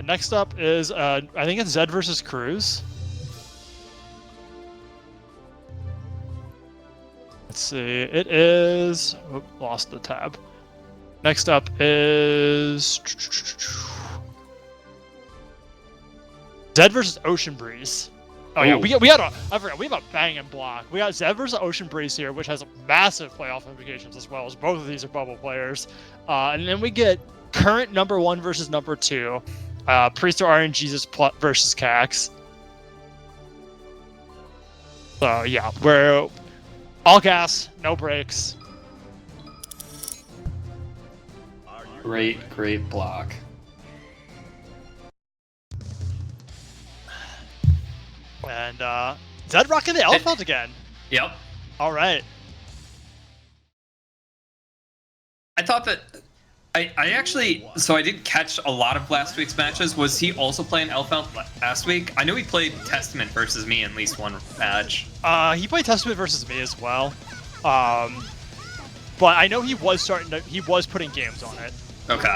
Next up is I think it's Zed versus Cruz. Let's see. It is. Oop, lost the tab. Next up is Zed versus Ocean Breeze. Oh yeah, Ooh. we had a I forgot we have a banging block. We got Zed versus Ocean Breeze here, which has massive playoff implications as well, as both of these are bubble players. And then we get current number 1 versus number 2, Priest or RNGesus versus Cax. So yeah, we're all gas, no brakes. Great block. And Zed rocking the Elephant again. Yep. All right. I thought that I actually I did catch a lot of last week's matches. Was he also playing Elfelt last week? I know he played Testament versus me in at least one match. He played Testament versus me as well. But I know he was putting games on it. Okay.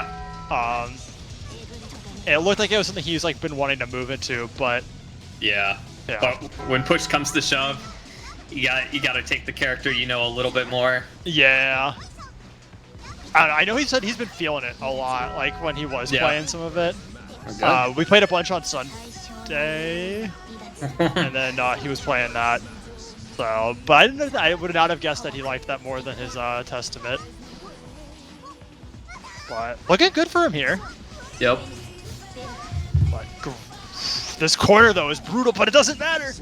It looked like it was something he's like been wanting to move into, but Yeah. Yeah. But when push comes to shove, you got to take the character you know a little bit more. yeah. I know he said he's been feeling it a lot, like when he was playing some of it. Okay. We played a bunch on Sunday, and then he was playing that. So, but I would not have guessed that he liked that more than his Testament. But looking good for him here. Yep. But this corner though is brutal, but it doesn't matter.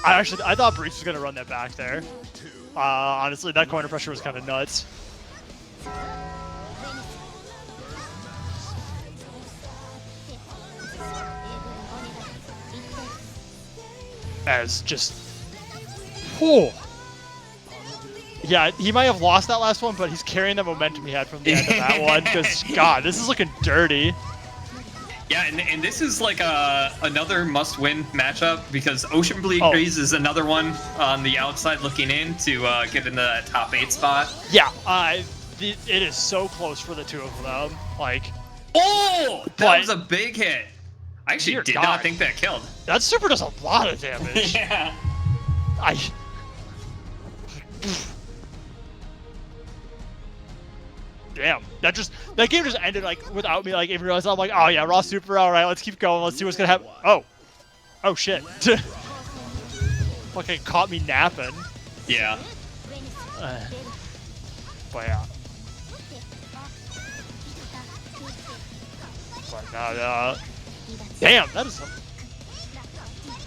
I thought Breach was gonna run that back there. Honestly, that corner pressure was kind of nuts. As just, whew. Yeah, he might have lost that last one, but he's carrying the momentum he had from the end of that one. Because God, this is looking dirty. Yeah, and this is like another must-win matchup because Ocean Breeze is another one on the outside looking in to get in the top 8 spot. Yeah, it is so close for the two of them. Like, oh, that was a big hit. I actually did not think that killed. That super does a lot of damage. Yeah. Damn, that game just ended like without me like even realizing. I'm like, oh yeah, raw super, all right, let's keep going, let's see what's gonna happen. Oh shit, fucking caught me napping. Yeah. But yeah. But damn, that is a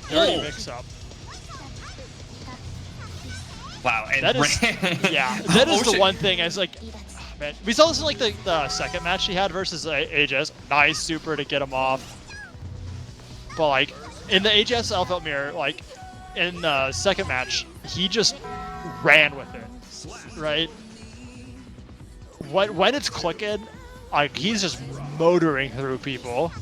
dirty mix-up. Wow, and that is that is the one thing. It's like. Man, we saw this in like the second match he had versus AJS. Nice super to get him off. But like in the AJS Elfelt mirror, like in the second match, he just ran with it, right? When it's clicking, like he's just motoring through people.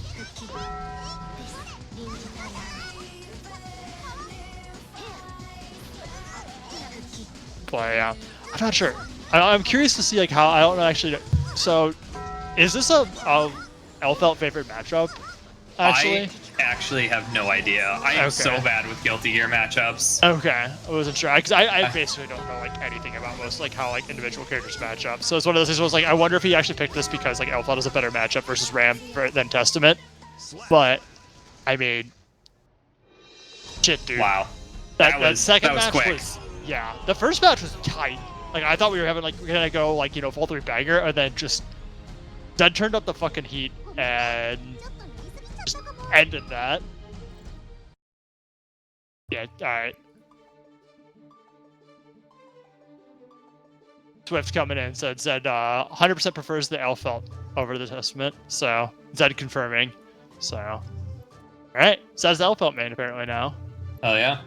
But yeah, I'm not sure. I'm curious to see like how I don't know actually. So, is this a Elfelt favorite matchup? Actually, I actually have no idea. I am so bad with Guilty Gear matchups. Okay, I wasn't sure because I basically don't know like anything about most like how like individual characters match up. So it's one of those things where I was like, I wonder if he actually picked this because like Elfelt is a better matchup versus Ram than Testament. But I mean, shit, dude. Wow, that second match quick. was the first match was tight. Like I thought we were having like we're gonna go like full 3 banger, and then just Zed turned up the fucking heat and just ended that. Yeah, all right. Swift coming in said 100% prefers the Elfelt over the Testament. So Zed confirming. So all right, Zed's the Elfelt main apparently now. Oh yeah.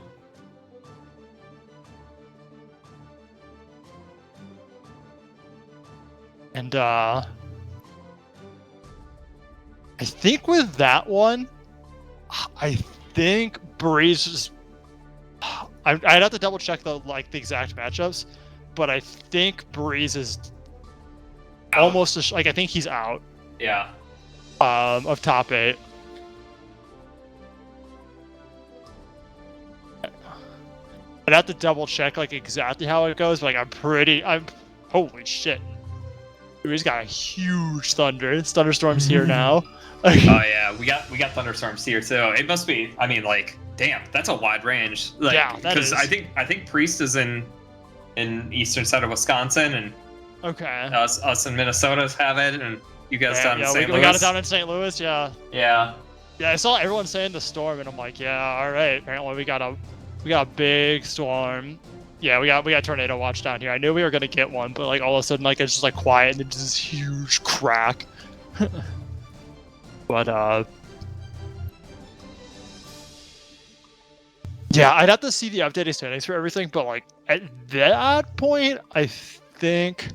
And I think with that one, I think Breeze is... I'd have to double check the exact matchups, but I think Breeze is almost I think he's out. Yeah. Of top 8. I'd have to double check exactly how it goes, but I'm holy shit. Dude, he's got a huge thunderstorms here now. Oh yeah, we got thunderstorms here too. It must be. I mean, damn, that's a wide range. Yeah, that is. Because I think Priest is in eastern side of Wisconsin, and okay, us in Minnesota have it, and you guys down in St. Louis. We got it down in St. Louis. Yeah. Yeah. Yeah, I saw everyone saying the storm, and I'm like, yeah, all right. Apparently, we got a big storm. Yeah, we got tornado watch down here. I knew we were gonna get one, but all of a sudden, it's just quiet, and then just this huge crack. But yeah, I'd have to see the updated standings for everything. But at that point, I think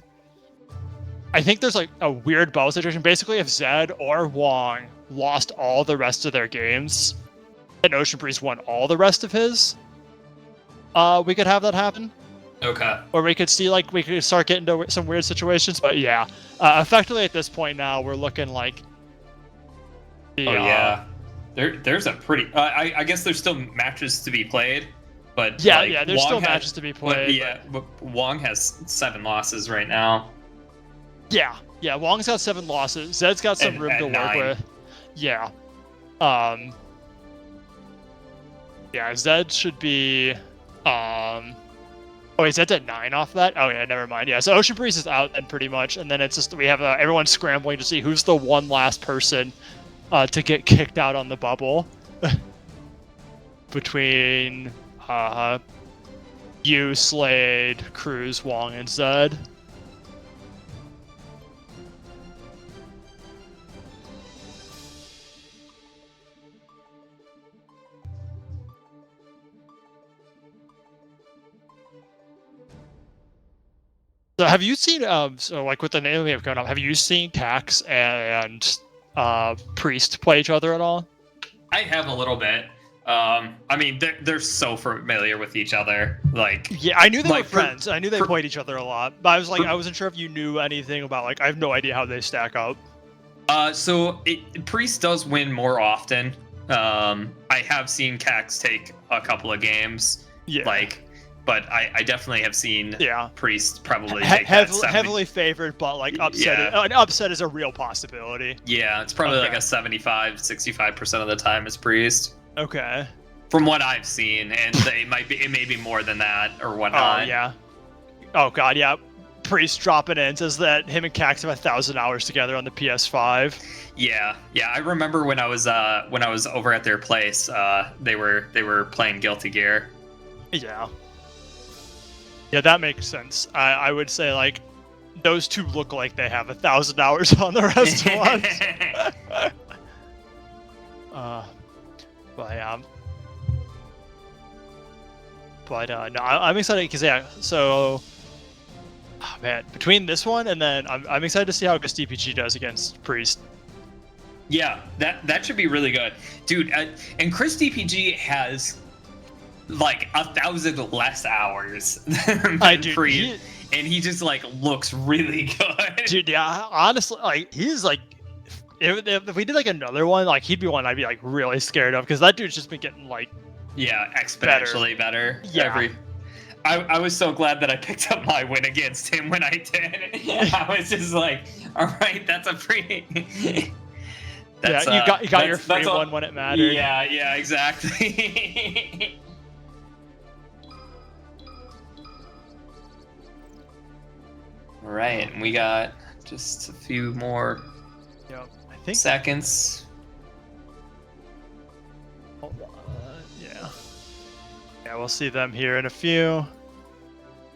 there's a weird bubble situation. Basically, if Zed or Wong lost all the rest of their games, and Ocean Breeze won all the rest of his, we could have that happen. Okay. Or we could see we could start getting into some weird situations. But yeah, effectively at this point now, we're looking yeah. There's a pretty. I guess there's still matches to be played, but yeah, there's Wong still matches to be played. But Wong has 7 losses right now. Yeah, Wong's got 7 losses. Zed's got some room to work 9. with. Yeah. Yeah, Zed should be. Oh, wait, Zed's at 9 off that? Oh yeah, never mind. Yeah, so Ocean Breeze is out then pretty much, and then it's just we have everyone scrambling to see who's the one last person to get kicked out on the bubble between you, Slade, Cruz, Wong, and Zed. So have you seen with the name we have going on, have you seen Cax and Priest play each other at all? I have a little bit. I mean, they're so familiar with each other. Yeah, I knew they were friends. I knew they played each other a lot, but I wasn't sure if you knew anything about I have no idea how they stack up. So Priest does win more often. I have seen Cax take a couple of games. Yeah. But I definitely have seen Priest probably take heavily favored, but upset. An upset is a real possibility. Yeah, it's probably a 65% of the time is Priest. Okay. From what I've seen, and it may be more than that or whatnot. Oh yeah. Oh god, yeah. Priest dropping in says that him and Cax have 1,000 hours together on the PS5. Yeah. I remember when I was over at their place, they were playing Guilty Gear. Yeah. Yeah, that makes sense. I would say those two look like they have 1,000 hours on the rest of us. No, I'm excited because so man, between this one and then I'm excited to see how Ghost DPG does against Priest. Yeah, that should be really good, dude. And Chris DPG has 1,000 less hours than Priest, and he just looks really good. Dude, yeah, honestly, he's if we did another one, he'd be one I'd be really scared of because that dude's just been getting exponentially better. Yeah. I was so glad that I picked up my win against him when I did. I was just all right, that's a free. That's, you got your free one when it mattered. Yeah, exactly. All right, and we got just a few more seconds. Yeah, we'll see them here in a few.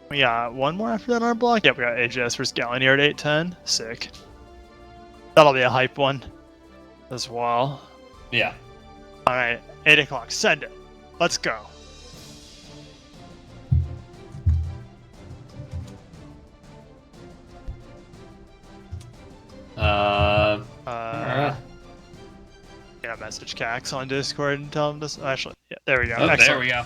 We got one more after that on our block. Yep, we got AJS versus Gallagher at 8:10. Sick. That'll be a hype one as well. Yeah. All right, 8 o'clock. Send it. Let's go. Yeah, message Cax on Discord and tell him this. Actually, Yeah, there we go. Oh, Excellent. there we go.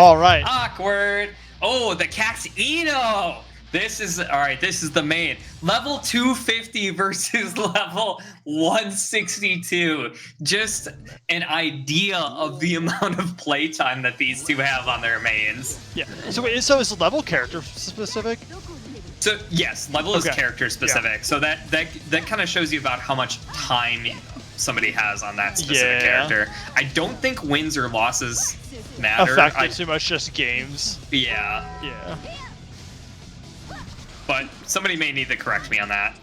All right. Awkward. Oh, the Caxino. This is all right. This is the main level 250 versus level 162. Just an idea of the amount of playtime that these two have on their mains. Yeah. So wait, so is level character specific? So yes, level is Okay. character specific. So that kind of shows you about how much time somebody has on that specific character. I don't think wins or losses matter. Affected too much, just games. Yeah, Yeah. but somebody may need to correct me on that.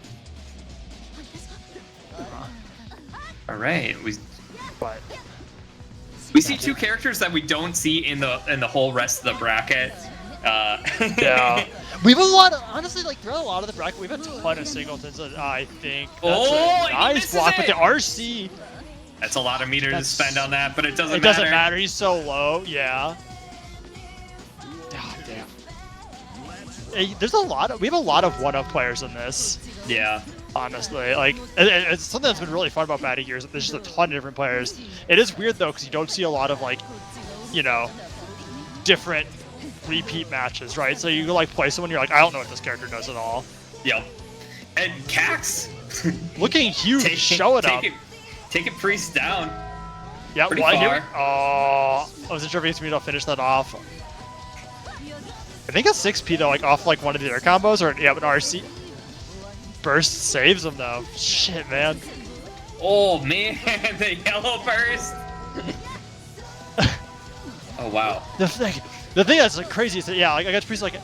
All right, But we see two characters that we don't see in the whole rest of the bracket. yeah, we have a lot of, honestly, like throughout a lot of the bracket, we have a ton of singletons. And I think that's Oh, a he nice misses block, but it! the RC, That's a lot of meter to spend on that, but it doesn't it doesn't matter. He's so low. Yeah. God damn. Hey, there's a lot of, we have a lot of 1-up players in this. Yeah. Honestly, like it's something that's been really fun about Baddy here is that there's just a ton of different players. It is weird though because you don't see a lot of like, you know, different repeat matches, right? So you like play someone, you're like, I don't know what this character does at all. Yep. And Cax Looking huge, showing up. Taking Priest down. Yeah, pretty well, far. Oh, I wasn't sure if he was going to finish that off. I think a 6P though, like off like one of the other combos, or yeah, but RC burst saves him though. Shit, man. Oh man, the yellow burst. Oh wow. The thing that's like crazy is that yeah, like I got Priest like,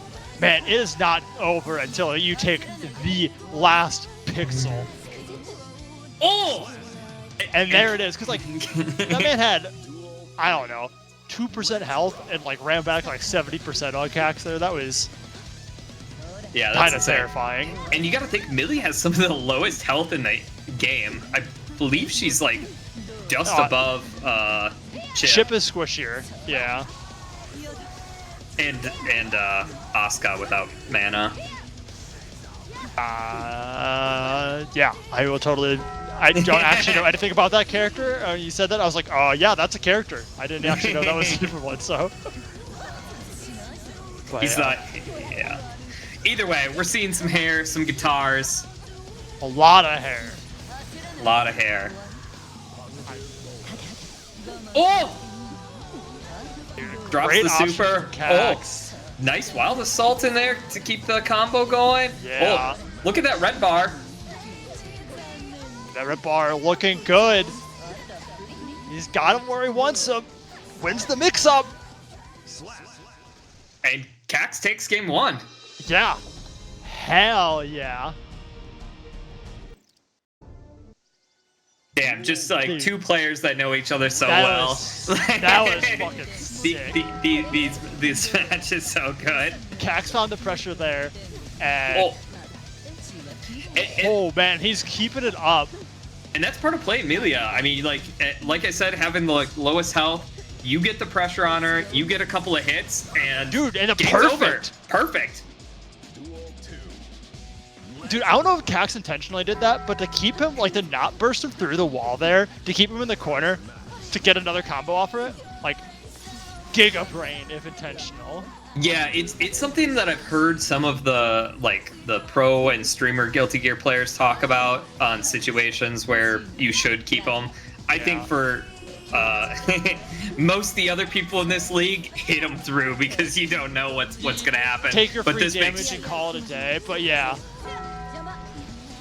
man, it is not over until you take the last pixel, Oh. and there it is. Cause like that man had, I don't know, 2% health and like ran back like 70% on Cax there. That was Yeah, that's kind of insane. terrifying. And you got to think Millie has some of the lowest health in the game. I believe she's like just above Chip. Chip is squishier, yeah. and Asuka without mana. Yeah, I will totally. I don't actually know anything about that character. You said that, I was like, oh yeah, that's a character. I didn't actually know that was a different one, so. But, He's not. Yeah. Either way, we're seeing some hair, some guitars, a lot of hair. a lot of hair. Oh! Drops Great the option super. from Cax. Oh, nice wild assault in there to keep the combo going. Yeah. Oh, look at that red bar. That red bar looking good. He's got him where he wants him. Wins the mix-up. And Cax takes game one. Yeah. Hell yeah. Damn, just like two players that know each other so That well. that was fucking sick. These matches so good. Cax found the pressure there, and Oh. oh man, he's keeping it up. And that's part of playing Milia. I mean, like I said, having the lowest health, you get the pressure on her, you get a couple of hits, and Dude, and a game's perfect. over. Perfect. Dude, I don't know if Cax intentionally did that, but to keep him, like, to not burst him through the wall there, to keep him in the corner, to get another combo off of it, like, Giga Brain, if intentional. Yeah, it's something that I've heard some of the pro and streamer Guilty Gear players talk about on situations where you should keep them. I think for most of the other people in this league, hit them through because you don't know what's gonna happen. Take your but free this damage makes... and call it a day, but yeah.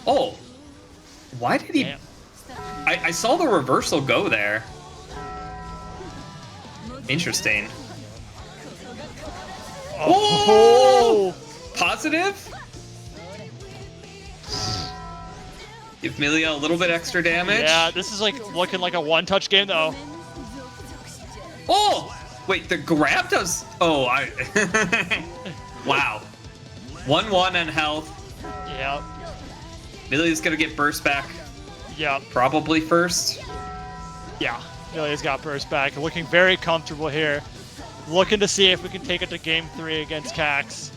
Oh, why did he? Damn. I saw the reversal go there. Interesting. Oh! Positive? Give Milia a little bit extra damage. Yeah, this is like looking like a one-touch game though. Oh! Wait, the grab does... Oh, I... Wow. 1-1 on health. Yep. Milia's gonna get burst back Yep. probably first. Yeah. Milia's got burst back. Looking very comfortable here. Looking to see if we can take it to game 3 against Cax.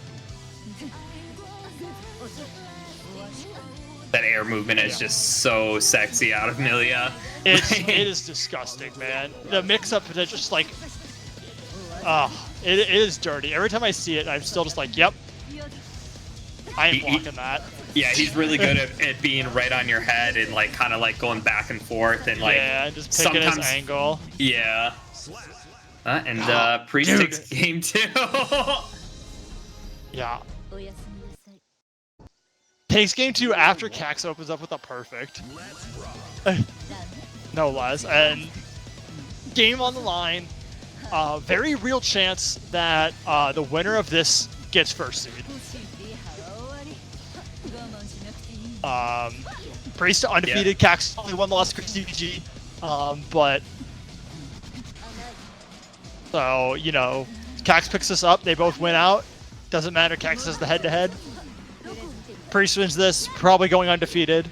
That air movement is just so sexy out of Milia. It is disgusting, man. The mix-up is just like, it is dirty. Every time I see it, I'm still just like, yep, I ain't blocking that. Yeah, he's really good at being right on your head and like kind of like going back and forth and like just picking his angle. Yeah. And Priest takes game 2. Yeah. Takes game 2 after Cax opens up with a perfect. No less. And game on the line. Very real chance that the winner of this gets first seed. Priest undefeated, yeah. Cax only one loss for CPG. But so, you know, Cax picks this up, they both win out. Doesn't matter, Cax has the head-to-head. Priest wins this, probably going undefeated.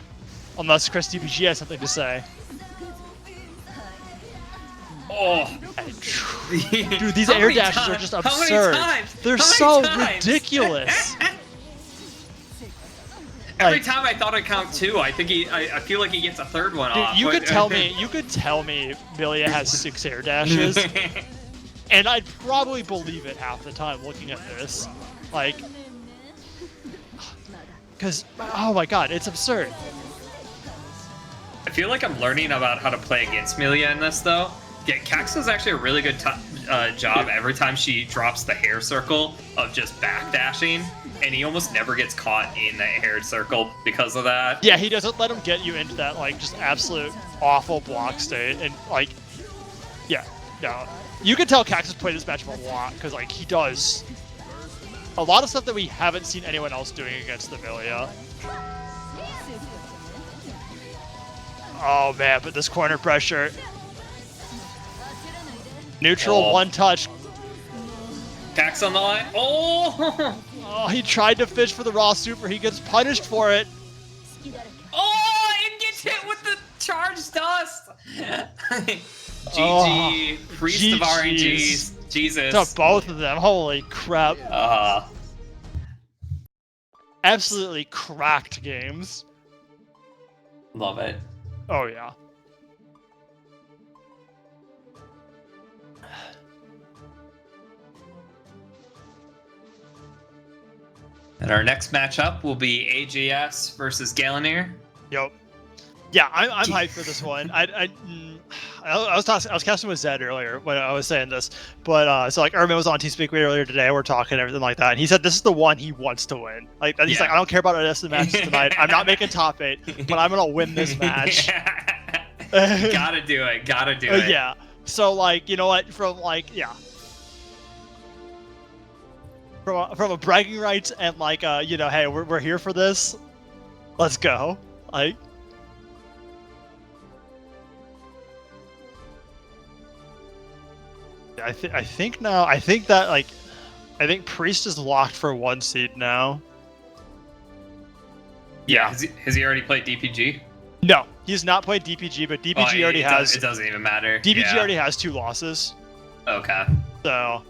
Unless Chris DPG has something to say. Oh. Dude, these air dashes are just absurd. They're so ridiculous. Every time I thought I'd count 2, I think I feel like he gets a third one off. You could tell me Milia has 6 air dashes. And I'd probably believe it half the time looking at this. Like, because, oh my god, it's absurd. I feel like I'm learning about how to play against Milia in this, though. Yeah, Cax does actually a really good job every time she drops the hair circle of just backdashing, and he almost never gets caught in the hair circle because of that. Yeah, he doesn't let him get you into that, like, just absolute awful block state, and, like, yeah, no. You can tell Cax has played this matchup a lot, because, like, he does a lot of stuff that we haven't seen anyone else doing against the Milia. Oh, man, but this corner pressure. Neutral, one touch. Cax on the line. Oh! Oh, he tried to fish for the raw super. He gets punished for it. Oh, and gets hit with the charged dust. GG. Priest of RNGs. Jesus. To both of them. Holy crap. Absolutely cracked games. Love it. Oh, yeah. And our next matchup will be AJS versus Galanir. Yep. Yeah, I'm hyped for this one. I was casting with Zed earlier when I was saying this, but so like Ermin was on TeamSpeak earlier today. We're talking and everything like that, and he said this is the one he wants to win. Like he's like, I don't care about the rest of the matches tonight. I'm not making top 8, but I'm gonna win this match. Gotta do it. Gotta do it. Yeah. So like, you know what? From like, yeah. From a bragging rights and like, you know, hey, we're here for this. Let's go. Like. I think Priest is locked for 1 seed now. Yeah. Has he already played DPG? No, he's not played DPG, but DPG already has. It doesn't even matter. DPG already has 2 losses. Okay. So.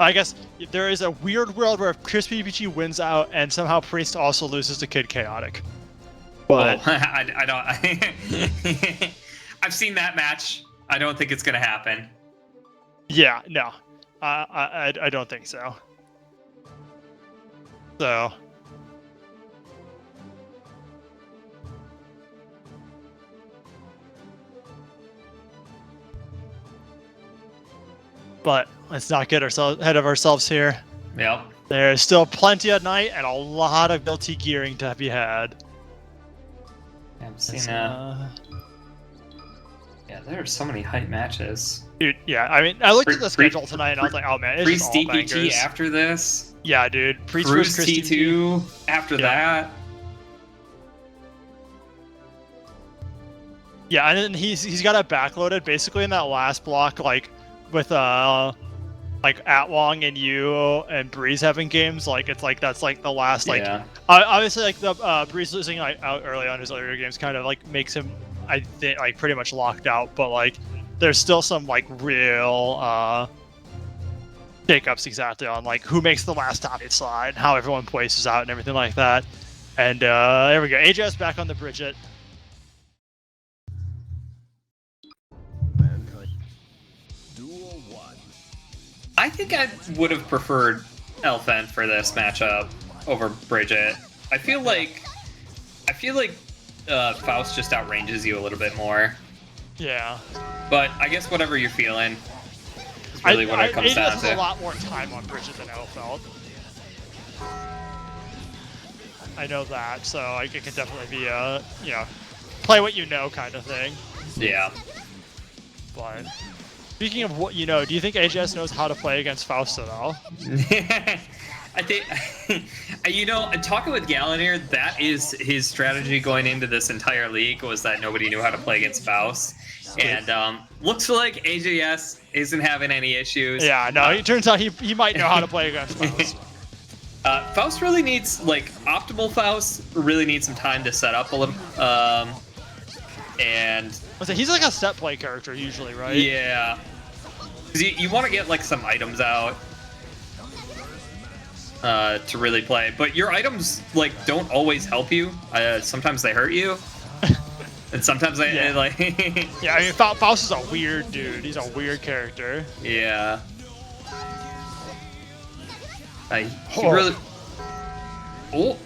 I guess there is a weird world where if Chris PPG wins out and somehow Priest also loses to Kid Chaotic. But I don't. I've seen that match. I don't think it's gonna happen. Yeah, no, I don't think so. So. But let's not get ahead of ourselves here. Yep. There's still plenty of night and a lot of guilty gearing to be had. I'm seeing yeah, there are so many hype matches. Dude, yeah, I mean, I looked at the schedule tonight and I was like, oh man, it's Priest just all DPG bangers. after this. Yeah, dude. Priest Cruise vs. T2 after that. Yeah, and then he's got it backloaded basically in that last block, like with like Atwong and you and Breeze having games. Like it's like that's like the last like obviously like the Breeze losing like out early on his earlier games kind of like makes him, I think, like pretty much locked out. But like there's still some like real shakeups exactly on like who makes the last top 8 slide, how everyone places out, and everything like that. And there we go. AJS back on the Bridget. Mankind. Duel 1. I think I would have preferred Elfen for this matchup over Bridget. I feel like Faust just outranges you a little bit more. Yeah. But I guess whatever you're feeling is really what it comes AJS down has to. a lot more time on Bridget than Elfeld. I know that, so it can definitely be a, play what you know kind of thing. Yeah. But speaking of what you know, do you think AJS knows how to play against Faust at all? I think, talking with Galanir, that is his strategy going into this entire league, was that nobody knew how to play against Faust. And looks like AJS isn't having any issues. Yeah, no, it turns out he might know how to play against Faust. Faust really needs, optimal Faust really needs some time to set up a little. And He's like a set play character usually, right? yeah. 'Cause you want to get, some items out to really play. But your items, don't always help you. Sometimes they hurt you. And sometimes they, Yeah, I mean, Faust is a weird dude. He's a weird character. Yeah. He really... Oh!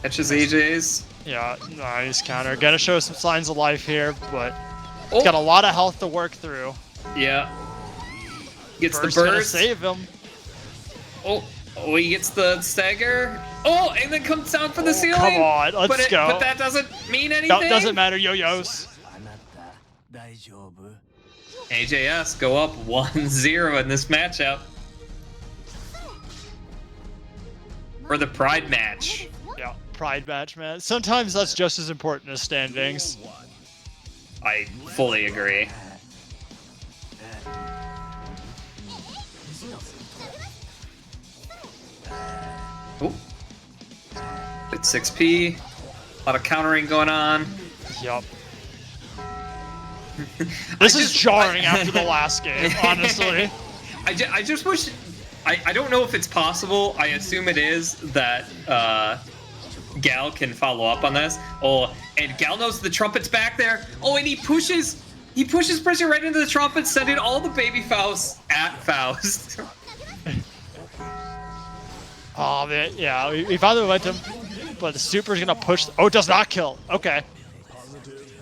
Catches AJ's. Yeah, nice counter. Gonna show some signs of life here, but Oh! he's got a lot of health to work through. Yeah. Gets Burst the gonna burst. save him. Oh, he gets the stagger. Oh, and then comes down for the ceiling. Come on, let's go. But that doesn't mean anything. No, doesn't matter, yo-yos. AJS go up 1-0 in this matchup. For the Pride match. Yeah, Pride match, man. Sometimes that's just as important as standings. I fully agree. Oh. Good 6P. A lot of countering going on. Yup. This is jarring after the last game, honestly. I just wish... I don't know if it's possible. I assume it is that Gal can follow up on this. Oh, and Gal knows the trumpet's back there. Oh, and he pushes pressure right into the trumpet, sending all the baby Faust at Faust. Oh, man, yeah, we found the momentum, but the super's gonna push. Oh, it does not kill. Okay.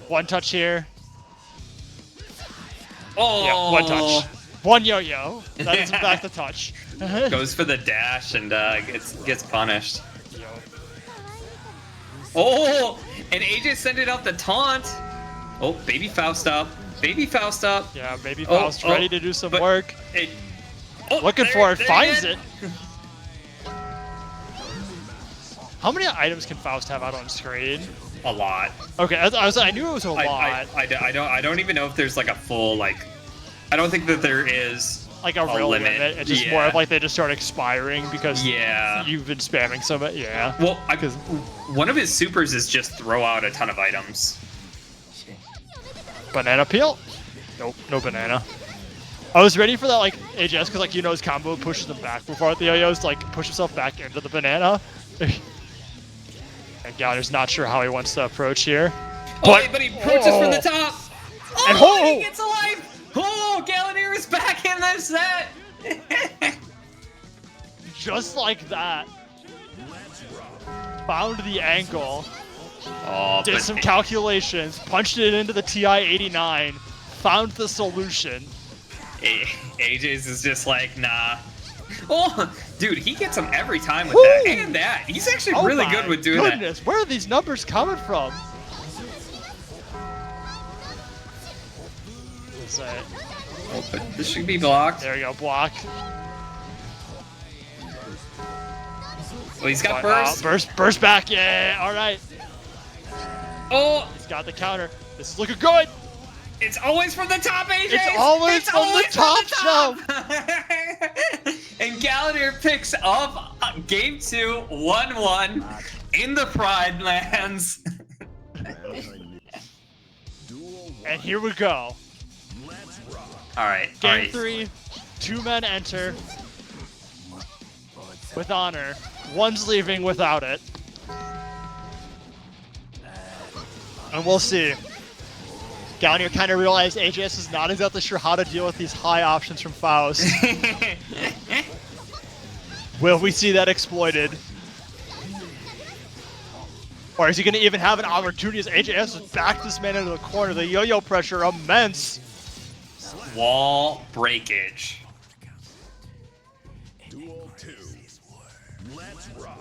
One touch here. Oh, Yeah, one touch. One yo-yo. That is in fact the touch. Goes for the dash and gets punished. Oh, and AJ sent it out the taunt. Oh, baby Faust up. Baby Faust up. Yeah, baby Faust ready to do some work. Looking there- for it, there finds it. it. How many items can Faust have out on screen? A lot. Okay, I knew it was a lot. I don't even know if there's a full I don't think that there is Like a real limit. It's just more of they just start expiring because you've been spamming so much. Yeah. Well, one of his supers is just throw out a ton of items. Banana peel? Nope, no banana. I was ready for that AJS because his combo pushes him back before the yo-yos push himself back into the banana. And Galanir's not sure how he wants to approach here. But he approaches from the top. Oh, and he gets a life. Oh, Galanir is back in the set. Just like that. Found the angle. Oh, Did some calculations. Punched it into the TI-89. Found the solution. AJ's is just nah. Oh, dude, he gets him every time with that. And that. He's actually really good with doing that. Where are these numbers coming from? Let's say. Oh, but this should be blocked. There we go, block. Well, he's got burst. Burst back, yeah, alright. Oh! He's got the counter. This is looking good! It's always from the top, AJ! It's always from the top shelf! And Galanir picks up game 2, 1-1 in the Pride lands. And here we go. Alright, Game 3, 2 men enter with honor. One's leaving without it. And we'll see. Down here kind of realized AJS is not exactly sure how to deal with these high options from Faust. Will we see that exploited? Or is he going to even have an opportunity as AJS has backed this man into the corner? The yo-yo pressure immense. Wall breakage. Duel 2. Let's rock.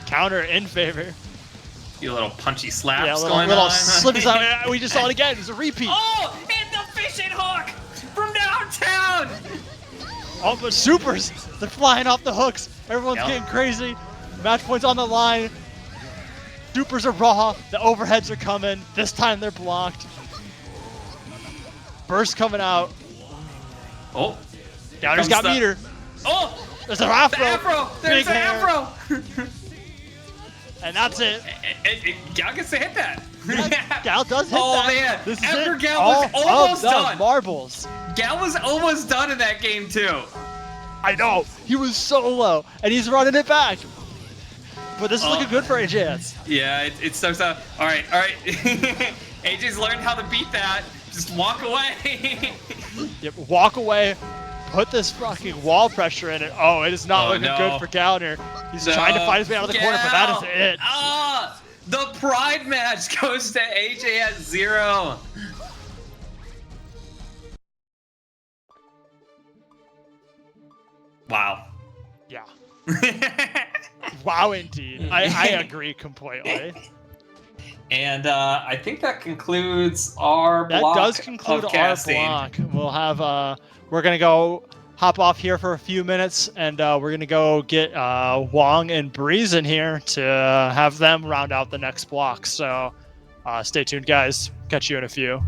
Counter in favor. You little punchy slaps Yeah, going little on. slips out. We just saw it again. It's a repeat. Oh, and the fishing hook from downtown. Oh, but supers. They're flying off the hooks. Everyone's Yep. getting crazy. Match points on the line. Supers are raw. The overheads are coming. This time they're blocked. Burst coming out. Oh, Downers comes got the- meter. oh, There's an afro. the afro. Big There's an hair. afro. And that's it. Gal gets to hit that. Gal does hit Oh, that. man. This is After it. Gal was All almost of the done. marbles. Gal was almost done in that game too. I know. He was so low, and he's running it back. But this is looking good for AJS. Yeah, it starts out. All right. AJ's learned how to beat that. Just walk away. Yep, walk away. Put this fucking wall pressure in it. Oh, it is not Oh, looking no. good for Counter. He's trying to fight his way out of the corner, but that is it. Ah, the pride match goes to AJ at 0. Wow. Yeah. Wow, indeed. I agree completely. And I think that concludes our That block does conclude of our casting. block. We'll have we're gonna go hop off here for a few minutes, and we're gonna go get Wong and Breeze in here to have them round out the next block. So stay tuned, guys. Catch you in a few.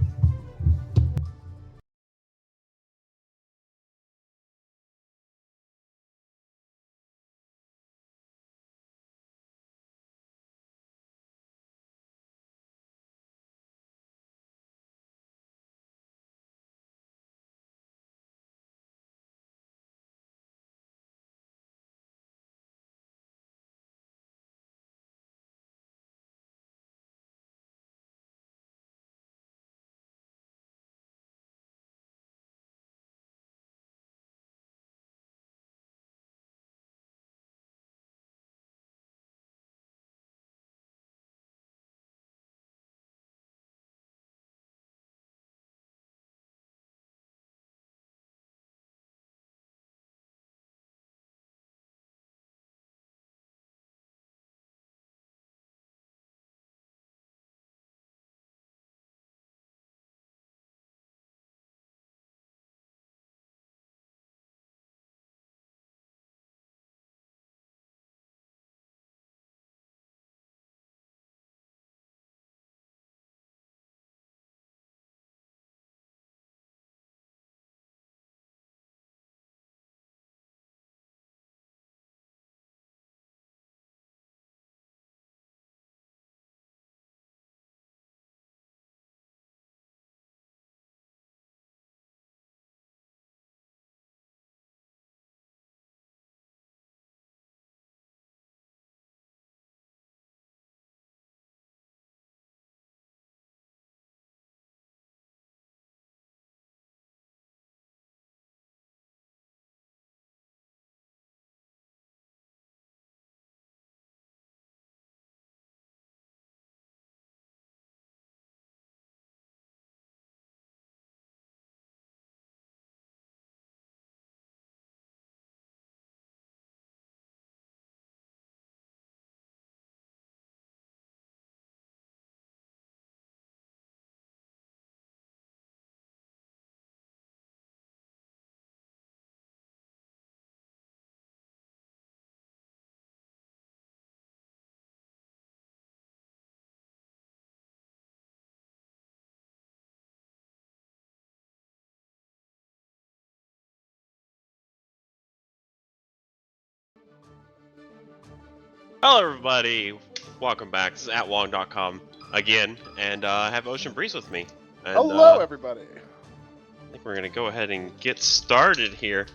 Hello, everybody. Welcome back. This is at Wong.com again, and I have Ocean Breeze with me. And, Hello, everybody. I think we're going to go ahead and get started here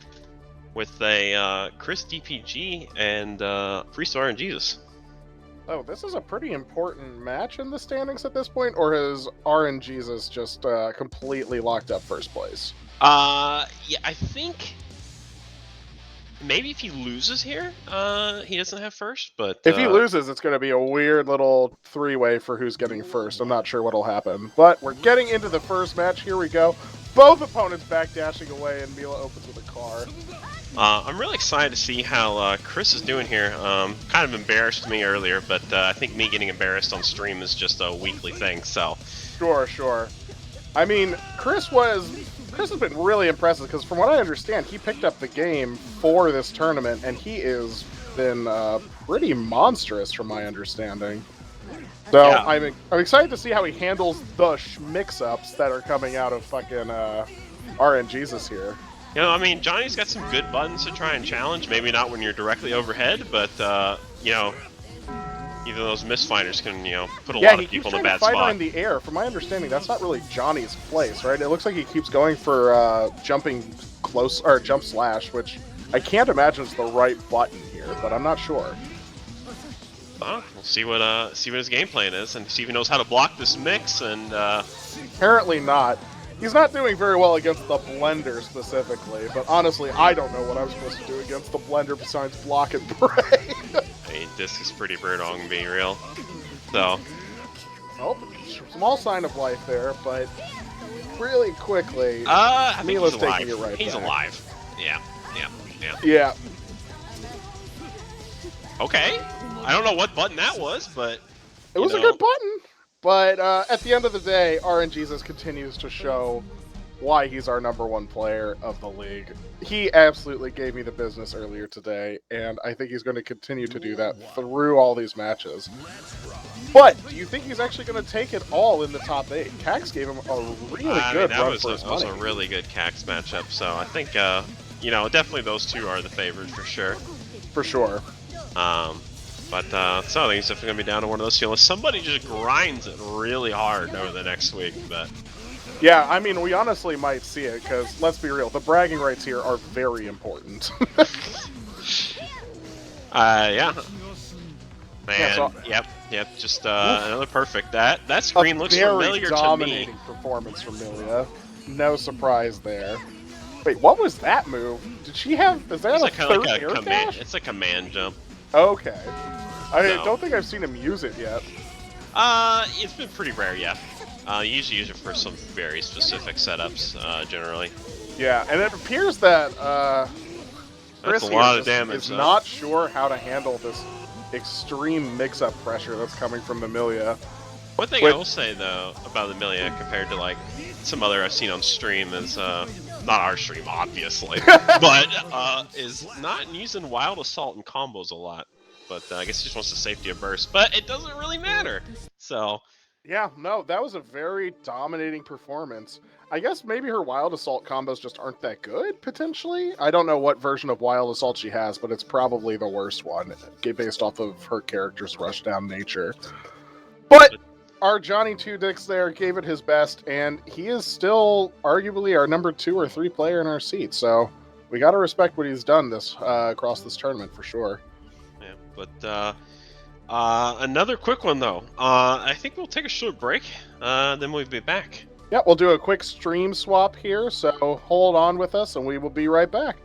with a Chris DPG and Freestar and Jesus. Oh, this is a pretty important match in the standings at this point, or has RNGesus just completely locked up first place? Yeah, I think maybe if he loses here, he doesn't have first, but... If he loses, it's going to be a weird little three-way for who's getting first. I'm not sure what'll happen. But we're getting into the first match. Here we go. Both opponents backdashing away, and Mila opens with a car. I'm really excited to see how Chris is doing here. Kind of embarrassed me earlier, but I think me getting embarrassed on stream is just a weekly thing, so... Sure. I mean, Chris has been really impressive, because from what I understand, he picked up the game for this tournament, and he has been pretty monstrous from my understanding. So Yeah. I'm excited to see how he handles the mix-ups that are coming out of fucking RNGesus here. You know, I mean, Johnny's got some good buttons to try and challenge. Maybe not when you're directly overhead, but, you know, even those misfinders can, you know, put a lot of people in a bad spot. Yeah, he keeps trying to fight her spot. in the air. From my understanding, that's not really Johnny's place, right? It looks like he keeps going for jumping close, or jump slash, which I can't imagine is the right button here, but I'm not sure. We'll see what his game plan is, and see if he knows how to block this mix, and, Apparently not. He's not doing very well against the blender specifically, but honestly, I don't know what I'm supposed to do against the blender besides block and pray. I mean, this is pretty bird on being real. So, Oh, small sign of life there, but really quickly, I think Mila's he's taking alive. it right He's back. alive. Yeah. Yeah. Okay. I don't know what button that was, but It was a good button, but at the end of the day, RNGesus continues to show why he's our #1 player of the league. He absolutely gave me the business earlier today, and I think he's going to continue to do that through all these matches. But do you think he's actually going to take it all in the top 8? Cax gave him a really good run for his that was money. a really good Cax matchup. So I think you know, definitely those two are the favorites for sure. For sure. But some of these are going to be down to one of those. You know, somebody just grinds it really hard over the next week, but. Yeah, I mean, we honestly might see it, because, let's be real, the bragging rights here are very important. Yeah. Man, Yeah, so- yep, just another perfect. That screen looks familiar very to dominating me. performance from Milia. No surprise there. Wait, what was that move? Did she have... Is that It's a like, kind of third like air a command. dash? It's a command jump. Okay. I No. don't think I've seen him use it yet. It's been pretty rare, yeah. You usually use it for some very specific setups, generally. Yeah, and it appears that Chris That's a here lot of just damage, is though. not sure how to handle this extreme mix-up pressure that's coming from Emilia. One thing Wait. I will say though about Amelia compared to like some other I've seen on stream is not our stream obviously, but is not using Wild Assault and combos a lot. But I guess he just wants the safety of burst. But it doesn't really matter. So Yeah, no, that was a very dominating performance. I guess maybe her Wild Assault combos just aren't that good, potentially? I don't know what version of Wild Assault she has, but it's probably the worst one, based off of her character's rushdown nature. But our Johnny Two Dicks there gave it his best, and he is still arguably our #2 or 3 player in our seat, so we gotta respect what he's done this across this tournament for sure. yeah, but another quick one though. I think we'll take a short break. Then we'll be back. Yeah, we'll do a quick stream swap here, so hold on with us and we will be right back.